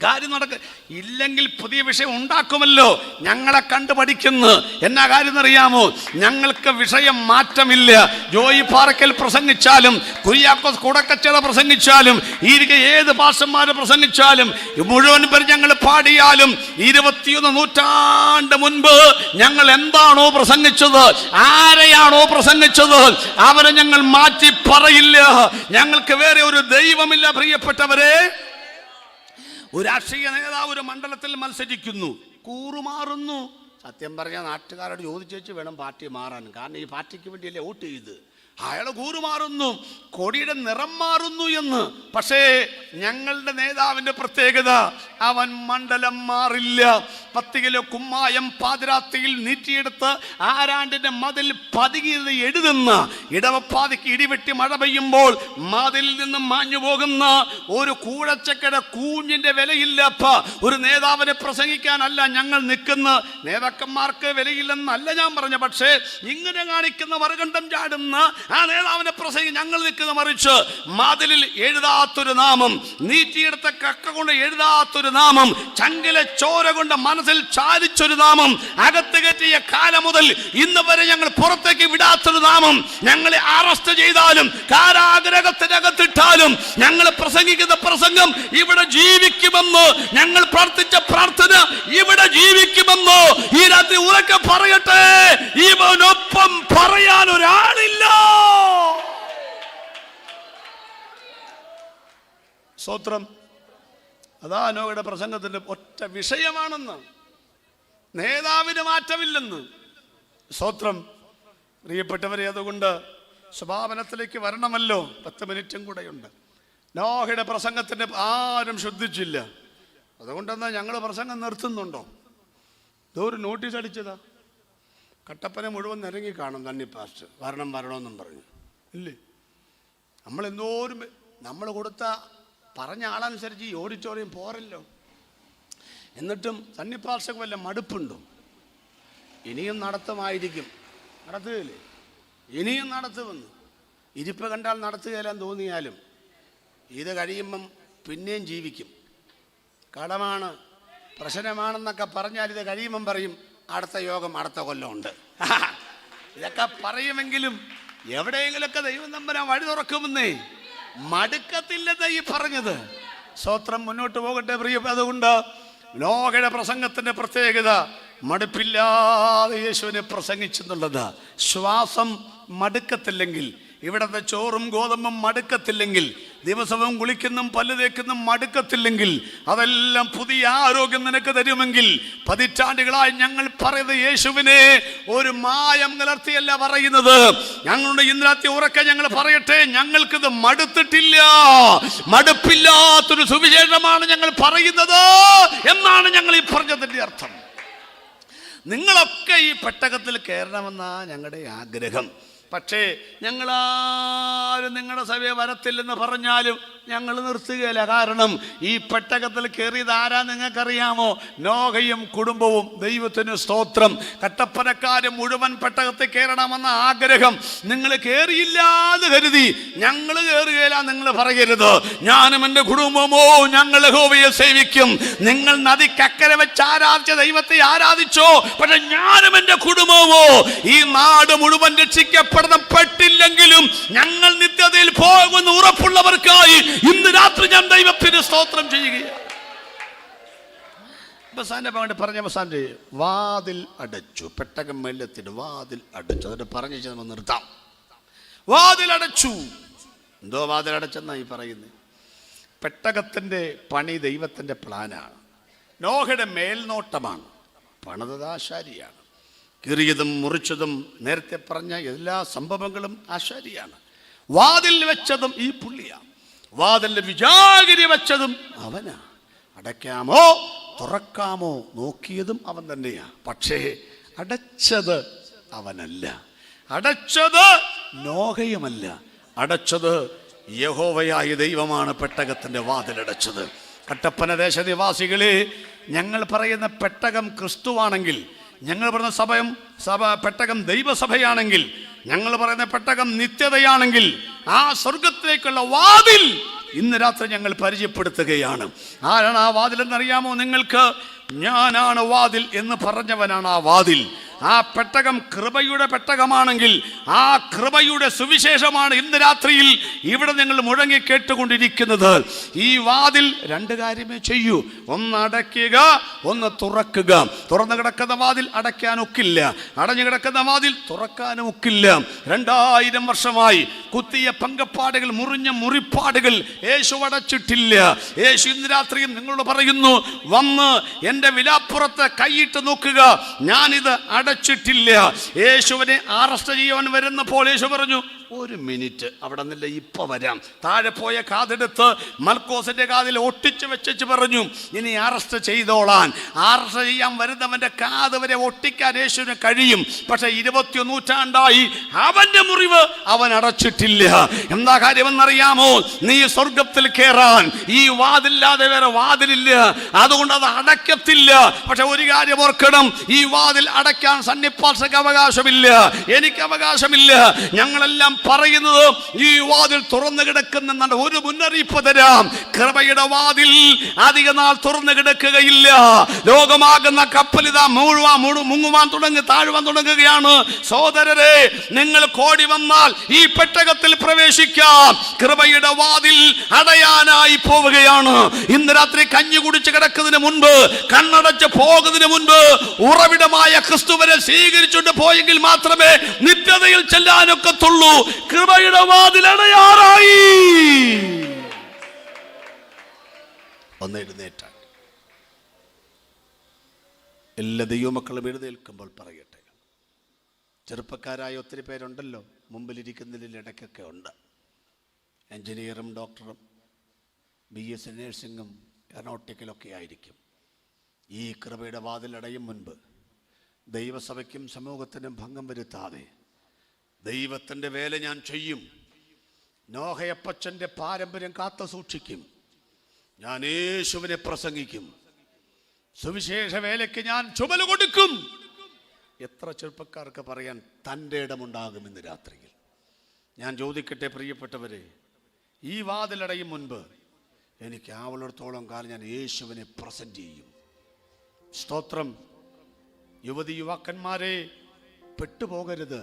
S1: കാര്യം നടക്ക ഇല്ലെങ്കിൽ പുതിയ വിഷയം ഉണ്ടാക്കുമല്ലോ. ഞങ്ങളെ കണ്ടു പഠിക്കുന്നു. എന്നാ കാര്യം എന്നറിയാമോ? ഞങ്ങൾക്ക് വിഷയം മാറ്റമില്ല. ജോയി പാറക്കൽ പ്രസംഗിച്ചാലും, കുര്യാക്കോസ് കുടക്കച്ചട പ്രസംഗിച്ചാലും, ഏത് പാസ്റ്റർമാർ പ്രസംഗിച്ചാലും, മുഴുവൻ പേര് ഞങ്ങൾ പാടിയാലും, 21 നൂറ്റാണ്ട് മുൻപ് ഞങ്ങൾ എന്താണോ പ്രസംഗിച്ചത്, ആരെയാണോ പ്രസംഗിച്ചത്, അവരെ ഞങ്ങൾ മാറ്റി പറയില്ല. ഞങ്ങൾക്ക് വേറെ ഒരു ദൈവമില്ല. പ്രിയപ്പെട്ടവരെ, ഒരു രാഷ്ട്രീയ നേതാവ് ഒരു മണ്ഡലത്തിൽ മത്സരിക്കുന്നു, കൂറുമാറുന്നു. സത്യം പറഞ്ഞാൽ നാട്ടുകാരോട് ചോദിച്ചു വേണം പാർട്ടി മാറാൻ. കാരണം ഈ പാർട്ടിക്ക് വേണ്ടിയല്ലേ വോട്ട് ചെയ്ത്. അയാൾ കൂറുമാറുന്നു, കൊടിയുടെ നിറം മാറുന്നു എന്ന്. പക്ഷേ ഞങ്ങളുടെ നേതാവിൻ്റെ പ്രത്യേകത, അവൻ മണ്ഡലം മാറില്ല. 10 കിലോ കുമ്മായം പാതിരാത്രിയിൽ നീറ്റിയെടുത്ത് ആരാണ്ടിന്റെ മതിൽ പതുകിയത് എഴുതുന്ന, ഇടവപ്പാതിക്ക് ഇടിവെട്ടി മഴ പെയ്യുമ്പോൾ മതിലിൽ നിന്നും മാഞ്ഞു പോകുന്ന ഒരു കൂഴച്ചക്കട കൂഞ്ഞിന്റെ വിലയില്ലാത്ത ഒരു നേതാവിനെ പ്രസംഗിക്കാനല്ല ഞങ്ങൾ നിൽക്കുന്ന. നേതാക്കന്മാർക്ക് വിലയില്ലെന്നല്ല ഞാൻ പറഞ്ഞ, പക്ഷേ ഇങ്ങനെ കാണിക്കുന്ന മറുകണ്ഠം ചാടുന്ന ആ നേതാവിനെ പ്രസംഗിച്ച് ഞങ്ങൾ നിൽക്കുന്ന, മറിച്ച് മതിലിൽ എഴുതാത്തൊരു നാമം, നീറ്റിയെടുത്ത കക്ക കൊണ്ട് എഴുതാത്തൊരു നാമം, ചങ്കിലെ ചോര കൊണ്ട് മനസ്സിൽ ചാലിച്ച അടച്ചൊരു നാമം, അകത്ത് കയറ്റിയ കാലം മുതൽ ഇന്ന് വരെ ഞങ്ങൾ പുറത്തേക്ക് വിടാത്തൊരു നാമം. ഞങ്ങളെ അറസ്റ്റ് ചെയ്താലും കാരാഗ്രഹത്തിനകത്തിട്ടാലും ഞങ്ങൾ പ്രസംഗിക്കുന്ന പ്രസംഗം ഇവിടെ ജീവിക്കുമെന്ന്, ഞങ്ങൾ പ്രാർത്ഥിച്ച പ്രാർത്ഥന ഇവിടെ ജീവിക്കുമെന്ന് ഈ രാത്രി ഉറക്കെ പറയട്ടെ. ഇവനൊപ്പം പറയാൻ ഒരാളില്ല. സ്തോത്രം. അതാ നോയുടെ പ്രസംഗത്തിന്റെ ഒറ്റ വിഷയമാണെന്ന്, നേതാവിന് മാറ്റമില്ലെന്ന്. സ്തോത്രം. പ്രിയപ്പെട്ടവരെ, അതുകൊണ്ട് സ്വഭാവനത്തിലേക്ക് വരണമല്ലോ. 10 മിനിറ്റും കൂടെയുണ്ട്. നോഹയുടെ പ്രസംഗത്തിന് ആരും ശ്രദ്ധിച്ചില്ല. അതുകൊണ്ടെന്നാ ഞങ്ങൾ പ്രസംഗം നിർത്തുന്നുണ്ടോ? ഇതൊരു നോട്ടീസ് അടിച്ചതാ. കട്ടപ്പന മുഴുവൻ നിരങ്ങി കാണും തണ്ണി പാസ്റ്റ് വരണമെന്നും പറഞ്ഞു. ഇല്ലേ? നമ്മളെന്തോരും നമ്മൾ കൊടുത്ത പറഞ്ഞ ആളനുസരിച്ച് ഈ ഓഡിറ്റോറിയം പോരല്ലോ. എന്നിട്ടും തണ്ണിപ്പാർഷക്ക് വല്ല മടുപ്പുണ്ടോ? ഇനിയും നടത്തുമായിരിക്കും. നടത്തുകയില്ലേ? ഇനിയും നടത്തുമെന്ന്. ഇരിപ്പ് കണ്ടാൽ നടത്തുകയില്ലെന്ന് തോന്നിയാലും ഇത് കഴിയുമ്പം പിന്നെയും ജീവിക്കും. കടമാണ്, പ്രശ്നമാണെന്നൊക്കെ പറഞ്ഞാൽ ഇത് കഴിയുമ്പം പറയും അടുത്ത യോഗം അടുത്ത കൊല്ലമുണ്ട്. ഇതൊക്കെ പറയുമെങ്കിലും എവിടെയെങ്കിലൊക്കെ ദൈവം തമ്പുരാൻ വഴി തുറക്കുമെന്നേ. മടുക്കത്തില്ലെന്ന് ഈ പറഞ്ഞത്. സ്തോത്രം. മുന്നോട്ട് പോകട്ടെ പ്രിയ. അതുകൊണ്ട് നോഹയുടെ പ്രസംഗത്തിന്റെ പ്രത്യേകത മടുപ്പില്ലാതെ യേശുവിനെ പ്രസംഗിച്ചെന്നുള്ളത്. ശ്വാസം മടുക്കത്തില്ലെങ്കിൽ, ഇവിടത്തെ ചോറും ഗോതമ്പും മടുക്കത്തില്ലെങ്കിൽ, ദിവസവും കുളിക്കുന്നും പല്ല് തേക്കുന്നും മടുക്കത്തില്ലെങ്കിൽ, അതെല്ലാം പുതിയ ആരോഗ്യം നിനക്ക് തരുമെങ്കിൽ, പതിറ്റാണ്ടുകളായി ഞങ്ങൾ പറയുന്നത് യേശുവിനെ ഒരു മായം കലർത്തിയല്ല പറയുന്നത്. ഞങ്ങളുടെ ഇന്നത്തെ ഉറക്കെ ഞങ്ങൾ പറയട്ടെ, ഞങ്ങൾക്കിത് മടുത്തിട്ടില്ല. മടുപ്പില്ലാത്തൊരു സുവിശേഷമാണ് ഞങ്ങൾ പറയുന്നത് എന്നാണ് ഞങ്ങൾ ഈ പറഞ്ഞതിന്റെ അർത്ഥം. നിങ്ങളൊക്കെ ഈ പെട്ടകത്തിൽ കയറണമെന്നാ ഞങ്ങളുടെ ആഗ്രഹം. പക്ഷേ ഞങ്ങളാരും നിങ്ങളുടെ സഭയെ വരത്തില്ലെന്ന് പറഞ്ഞാലും ഞങ്ങൾ നിർത്തുകയില്ല. കാരണം ഈ പെട്ടകത്തിൽ കയറിയത് ആരാ നിങ്ങൾക്കറിയാമോ? നോഹയും കുടുംബവും. ദൈവത്തിന് സ്തോത്രം. കട്ടപ്പനക്കാരും മുഴുവൻ പെട്ടകത്തിൽ കയറണമെന്ന ആഗ്രഹം. നിങ്ങൾ കയറിയില്ലാന്ന് കരുതി ഞങ്ങൾ കയറുകയില്ല നിങ്ങൾ പറയരുത്. ഞാനും എൻ്റെ കുടുംബമോ ഞങ്ങൾ യഹോവയെ സേവിക്കും. നിങ്ങൾ നദിക്കക്കരെ വെച്ച് ആരാധിച്ച ദൈവത്തെ ആരാധിച്ചോ, പക്ഷെ ഞാനും എൻ്റെ കുടുംബമോ ഈ നാട് മുഴുവൻ രക്ഷിക്കപ്പെട്ടില്ലെങ്കിലും ഞങ്ങൾ നിത്യതയിൽ പോകുന്ന ഉറപ്പുള്ളവർക്കായി ഇന്ന് രാത്രി ഞാൻ ദൈവത്തിന് സ്തോത്രം ചെയ്യുകയാണ്. പറഞ്ഞ അവസാനം വാതിൽ അടച്ചു. പെട്ടകം വെള്ളത്തിന് വാതിൽ അടച്ചു. അതിന് പറഞ്ഞു നമുക്ക് നിർത്താം. വാതിൽ അടച്ചു. എന്തോ വാതിൽ അടച്ചെന്നായി പറയുന്നത്? പെട്ടകത്തിന്റെ പണി ദൈവത്തിന്റെ പ്ലാനാണ്. നോഹയുടെ മേൽനോട്ടമാണ്. പണിതത് ആശാരിയാണ്. കീറിയതും മുറിച്ചതും നേരത്തെ പറഞ്ഞ എല്ലാ സംഭവങ്ങളും ആശാരിയാണ്. വാതിൽ വെച്ചതും ഈ പുള്ളിയാണ്. വാതിലിന്റെ വിജാഗിരി വെച്ചതും അവനാ. അടയ്ക്കാമോ തുറക്കാമോ നോക്കിയതും അവൻ തന്നെയാ. പക്ഷേ അടച്ചത് അവനല്ല. അടച്ചത് നോഹയുമല്ല. അടച്ചത് യഹോവയായ ദൈവമാണ്. പെട്ടകത്തിന്റെ വാതിലടച്ചത്. കട്ടപ്പന ദേശനിവാസികളെ, ഞങ്ങൾ പറയുന്ന പെട്ടകം ക്രിസ്തുവാണെങ്കിൽ, ഞങ്ങൾ പറയുന്ന സഭ പെട്ടകം ദൈവസഭയാണെങ്കിൽ, ഞങ്ങൾ പറയുന്ന പെട്ടകം നിത്യതയാണെങ്കിൽ, ആ സ്വർഗത്തിലേക്കുള്ള വാതിൽ ഇന്ന് രാത്രി ഞങ്ങൾ പരിചയപ്പെടുത്തുകയാണ്. ആരാണ് ആ വാതിൽ എന്നറിയാമോ നിങ്ങൾക്ക്? ഞാനാണ് വാതിൽ എന്ന് പറഞ്ഞവനാണ് ആ വാതിൽ. ആ പെട്ടകം കൃപയുടെ പെട്ടകമാണെങ്കിൽ ആ കൃപയുടെ സുവിശേഷമാണ് ഇന്ന് രാത്രിയിൽ ഇവിടെ ഞങ്ങൾ മുഴങ്ങി കേട്ടുകൊണ്ടിരിക്കുന്നത്. ഈ വാതിൽ രണ്ട് കാര്യമേ ചെയ്യൂ. ഒന്ന് അടയ്ക്കുക, ഒന്ന് തുറക്കുക. തുറന്നു കിടക്കുന്ന വാതിൽ അടയ്ക്കാനൊക്കില്ല, അടഞ്ഞു കിടക്കുന്ന വാതിൽ തുറക്കാനും ഒക്കില്ല. 2000 വർഷമായി കുത്തിയ പങ്കപ്പാടുകൾ, മുറിഞ്ഞ മുറിപ്പാടുകൾ യേശു അടച്ചിട്ടില്ല. യേശു ഇന്ന് രാത്രിയും നിങ്ങളോട് പറയുന്നു, വന്ന് എൻ്റെ വിലാപ്പുറത്ത് കൈയിട്ട് നോക്കുക, ഞാനിത് അടച്ചിട്ടില്ല. യേശുവിനെ അറസ്റ്റ് ചെയ്യാൻ വരുന്നപ്പോൾ യേശു പറഞ്ഞു, 1 മിനിറ്റ് അവിടെ നിന്നില്ല, ഇപ്പൊ വരാം. താഴെ പോയ കാതെടുത്ത് മൽക്കോസിന്റെ കാതിൽ ഒട്ടിച്ചു വെച്ചു പറഞ്ഞു, ഇനി അറസ്റ്റ് ചെയ്തോളാൻ. അറസ്റ്റ് ചെയ്യാൻ വരുന്നവന്റെ കാത് വരെ ഒട്ടിക്കാൻ യേശുവിന് കഴിയും. പക്ഷെ 21 നൂറ്റാണ്ടായി അവന്റെ മുറിവ് അവൻ അടച്ചിട്ടില്ല. എന്താ കാര്യമെന്നറിയാമോ? നീ സ്വർഗത്തിൽ കയറാൻ ഈ വാതില്ലാതെ വേറെ വാതിലില്ല. അതുകൊണ്ട് അത് അടയ്ക്കത്തില്ല. പക്ഷെ ഒരു കാര്യം ഓർക്കണം, ഈ വാതിൽ അടയ്ക്കാൻ പറയാൻ സന്നിപ്പാർഷക്ക് അവകാശമില്ല, എനിക്ക് അവകാശമില്ല. ഞങ്ങളെല്ലാം പറയുന്നത് ഈ വാതിൽ തുറന്നു കിടക്കുന്ന ഒരു മുന്നറിയിപ്പ് തരാം. കൃപയുടെ വാതിൽ അധിക നാൾ തുറന്നു കിടക്കുകയില്ല. ലോകമാകുന്ന കപ്പൽ ഇതാ മുങ്ങുവാൻ താഴുവാൻ തുടങ്ങുകയാണ്. സഹോദരരെ, നിങ്ങൾ കോടി വന്നാൽ ഈ പെട്ടകത്തിൽ പ്രവേശിക്കാം. കൃപയുടെ വാതിൽ അടയാനായി പോവുകയാണ്. ഇന്ന് രാത്രി കഞ്ഞി കുടിച്ച് കിടക്കുന്നതിന് മുൻപ്, കണ്ണടച്ച് പോകുന്നതിന് മുൻപ് ഉറവിടമായ ക്രിസ്തുവിനെ സ്വീകരിച്ചുകൊണ്ട് പോയെങ്കിൽ മാത്രമേ നിത്യതയിൽ ചെല്ലാനൊക്കത്തുള്ളൂ. കൃപയുടെ വാതിൽ അടയാറായി. ഒന്ന് എഴുന്നേറ്റാൽ എല്ലാ ദൈവമക്കളും എഴുന്നേൽക്കുമ്പോൾ പറയട്ടെ. ചെറുപ്പക്കാരായ ഒത്തിരി പേരുണ്ടല്ലോ, മുമ്പിലിരിക്കുന്നതിൽ ഇടയ്ക്കൊക്കെ ഉണ്ട്. എൻജിനീയറും ഡോക്ടറും BS നേഴ്സിംഗും എയറോനോട്ടിക്കലൊക്കെ ആയിരിക്കും. ഈ കൃപയുടെ വാതിലടയും മുൻപ് ദൈവസഭയ്ക്കും സമൂഹത്തിനും ഭംഗം വരുത്താതെ ദൈവത്തിൻ്റെ വേല ഞാൻ ചെയ്യും. നോഹയപ്പച്ചൻ്റെ പാരമ്പര്യം കാത്തു സൂക്ഷിക്കും. ഞാൻ യേശുവിനെ പ്രസംഗിക്കും. സുവിശേഷ വേലയ്ക്ക് ഞാൻ ചുമല് കൊടുക്കും. എത്ര ചെറുപ്പക്കാർക്ക് പറയാൻ തൻ്റെ ഇടമുണ്ടാകും ഇന്ന് രാത്രിയിൽ? ഞാൻ ചോദിക്കട്ടെ പ്രിയപ്പെട്ടവരെ, ഈ വാതിലടയും മുൻപ് എനിക്ക് ആവുള്ളിടത്തോളം കാലം ഞാൻ യേശുവിനെ പ്രസന്റ് ചെയ്യും. സ്തോത്രം. യുവതി യുവാക്കന്മാരെ, പെട്ടുപോകരുത്.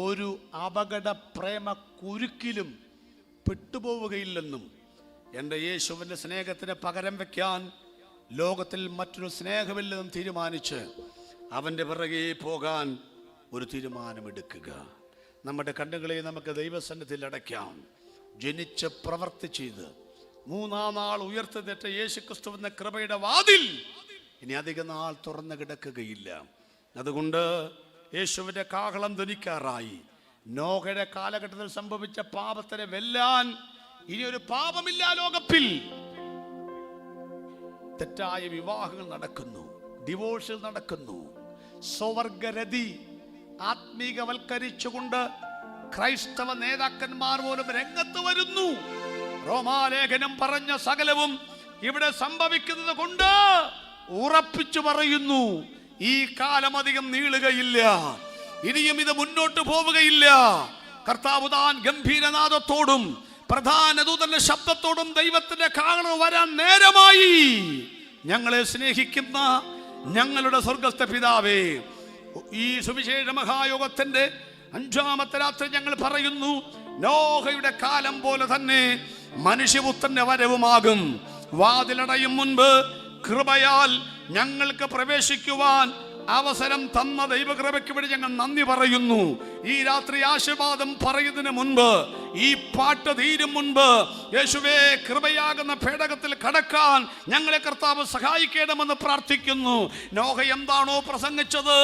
S1: ഒരു അപകട പ്രേമ കുരുക്കിലും പെട്ടുപോവുകയില്ലെന്നും എൻ്റെ യേശുവിൻ്റെ സ്നേഹത്തിന് പകരം വയ്ക്കാൻ ലോകത്തിൽ മറ്റൊരു സ്നേഹമില്ലെന്നും തീരുമാനിച്ച് അവൻ്റെ പിറകെ പോകാൻ ഒരു തീരുമാനമെടുക്കുക. നമ്മുടെ കണ്ണുകളെ നമുക്ക് ദൈവസന്നിധിയിൽ അടയ്ക്കാം. ജനിച്ച് പ്രവർത്തി ചെയ്ത് 3-ാം നാൾ ഉയർത്തെഴുന്നേറ്റ യേശുക്രിസ്തുവിന്റെ കൃപയുടെ വാതിൽ ഇനി അധിക നാൾ തുറന്നു കിടക്കുകയില്ല. അതുകൊണ്ട് യേശുവിന്റെ കാഹളം ധ്വനിക്കാറായി. നോഹയുടെ കാലഘട്ടത്തിൽ സംഭവിച്ച പാപത്തിനെ വെല്ലാൻ ഇനി ഒരു പാപമില്ല ലോകത്തിൽ. തെറ്റായ വിവാഹങ്ങൾ നടക്കുന്നു, ഡിവോഴ്സ് നടക്കുന്നു. സ്വവർഗരതി ആത്മീകവൽക്കരിച്ചുകൊണ്ട് ക്രൈസ്തവ നേതാക്കന്മാർ പോലും രംഗത്ത് വരുന്നു. റോമാലേഖനം പറഞ്ഞ സകലവും ഇവിടെ സംഭവിക്കുന്നത് കൊണ്ട് ഉറപ്പിച്ചു പറയുന്നു, ഈ കാലം അധികം നീളുകയില്ല. ഇനിയും ഇത് മുന്നോട്ട് പോവുകയില്ല. കർത്താവ് താൻ ഗംഭീരനാദത്തോടും പ്രധാന ദൂതന്റെ ശബ്ദത്തോടും ദൈവത്തിന്റെ കാഹളം വരാൻ നേരമായി. ഞങ്ങളെ സ്നേഹിക്കുന്ന ഞങ്ങളുടെ സ്വർഗസ്ഥ പിതാവേ, ഈ സുവിശേഷ മഹായോഗത്തിന്റെ 5-ാമത്തെ രാത്രി ഞങ്ങൾ പറയുന്നു, നോഹയുടെ കാലം പോലെ തന്നെ മനുഷ്യപുത്രന്റെ വരവുമാകും. വാതിലടയും മുൻപ് കൃപയാൽ ഞങ്ങൾക്ക് പ്രവേശിക്കുവാൻ അവസരം തന്ന ദൈവകൃപയ്ക്ക് വേണ്ടി ഞങ്ങൾ നന്ദി പറയുന്നു. ഈ രാത്രി ആശീർവാദം പറയുന്നതിന് മുൻപ്, ഈ പാട്ട് തീരും മുൻപ്, യേശുവേ കൃപയാകുന്ന പേടകത്തിൽ കടക്കാൻ ഞങ്ങളെ കർത്താവ് സഹായിക്കണമെന്ന് പ്രാർത്ഥിക്കുന്നു. നോഹ എന്താണോ പ്രസംഗിച്ചത്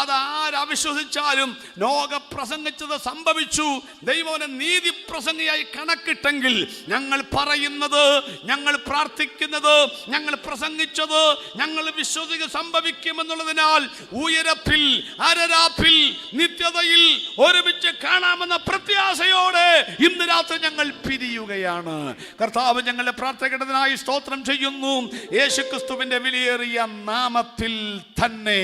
S1: അത് ആരവിശ്വസിച്ചാലും നോഹ പ്രസംഗിച്ചത് സംഭവിച്ചു. ദൈവനെ നീതി പ്രസംഗിയായി കണക്കിട്ടെങ്കിൽ ഞങ്ങൾ പറയുന്നത്, ഞങ്ങൾ പ്രാർത്ഥിക്കുന്നത്, ഞങ്ങൾ പ്രസംഗിച്ചത്, ഞങ്ങൾ വിശ്വസിക്കുക സംഭവിക്കുമെന്നുള്ളതിനാൽ ഉയരപ്പിൽ അരരാപ്പിൽ നിത്യതയിൽ ഒരുമിച്ച് കാണാമെന്ന പ്രത്യാശയോടെ ഇന്ന് രാത്രി ഞങ്ങൾ പിരിയുകയാണ്. കർത്താവ് ഞങ്ങളുടെ പ്രാർത്ഥനയ്ക്കായി സ്തോത്രം ചെയ്യുന്നു. യേശുക്രിസ്തുവിന്റെ വിലയേറിയ നാമത്തിൽ തന്നെ.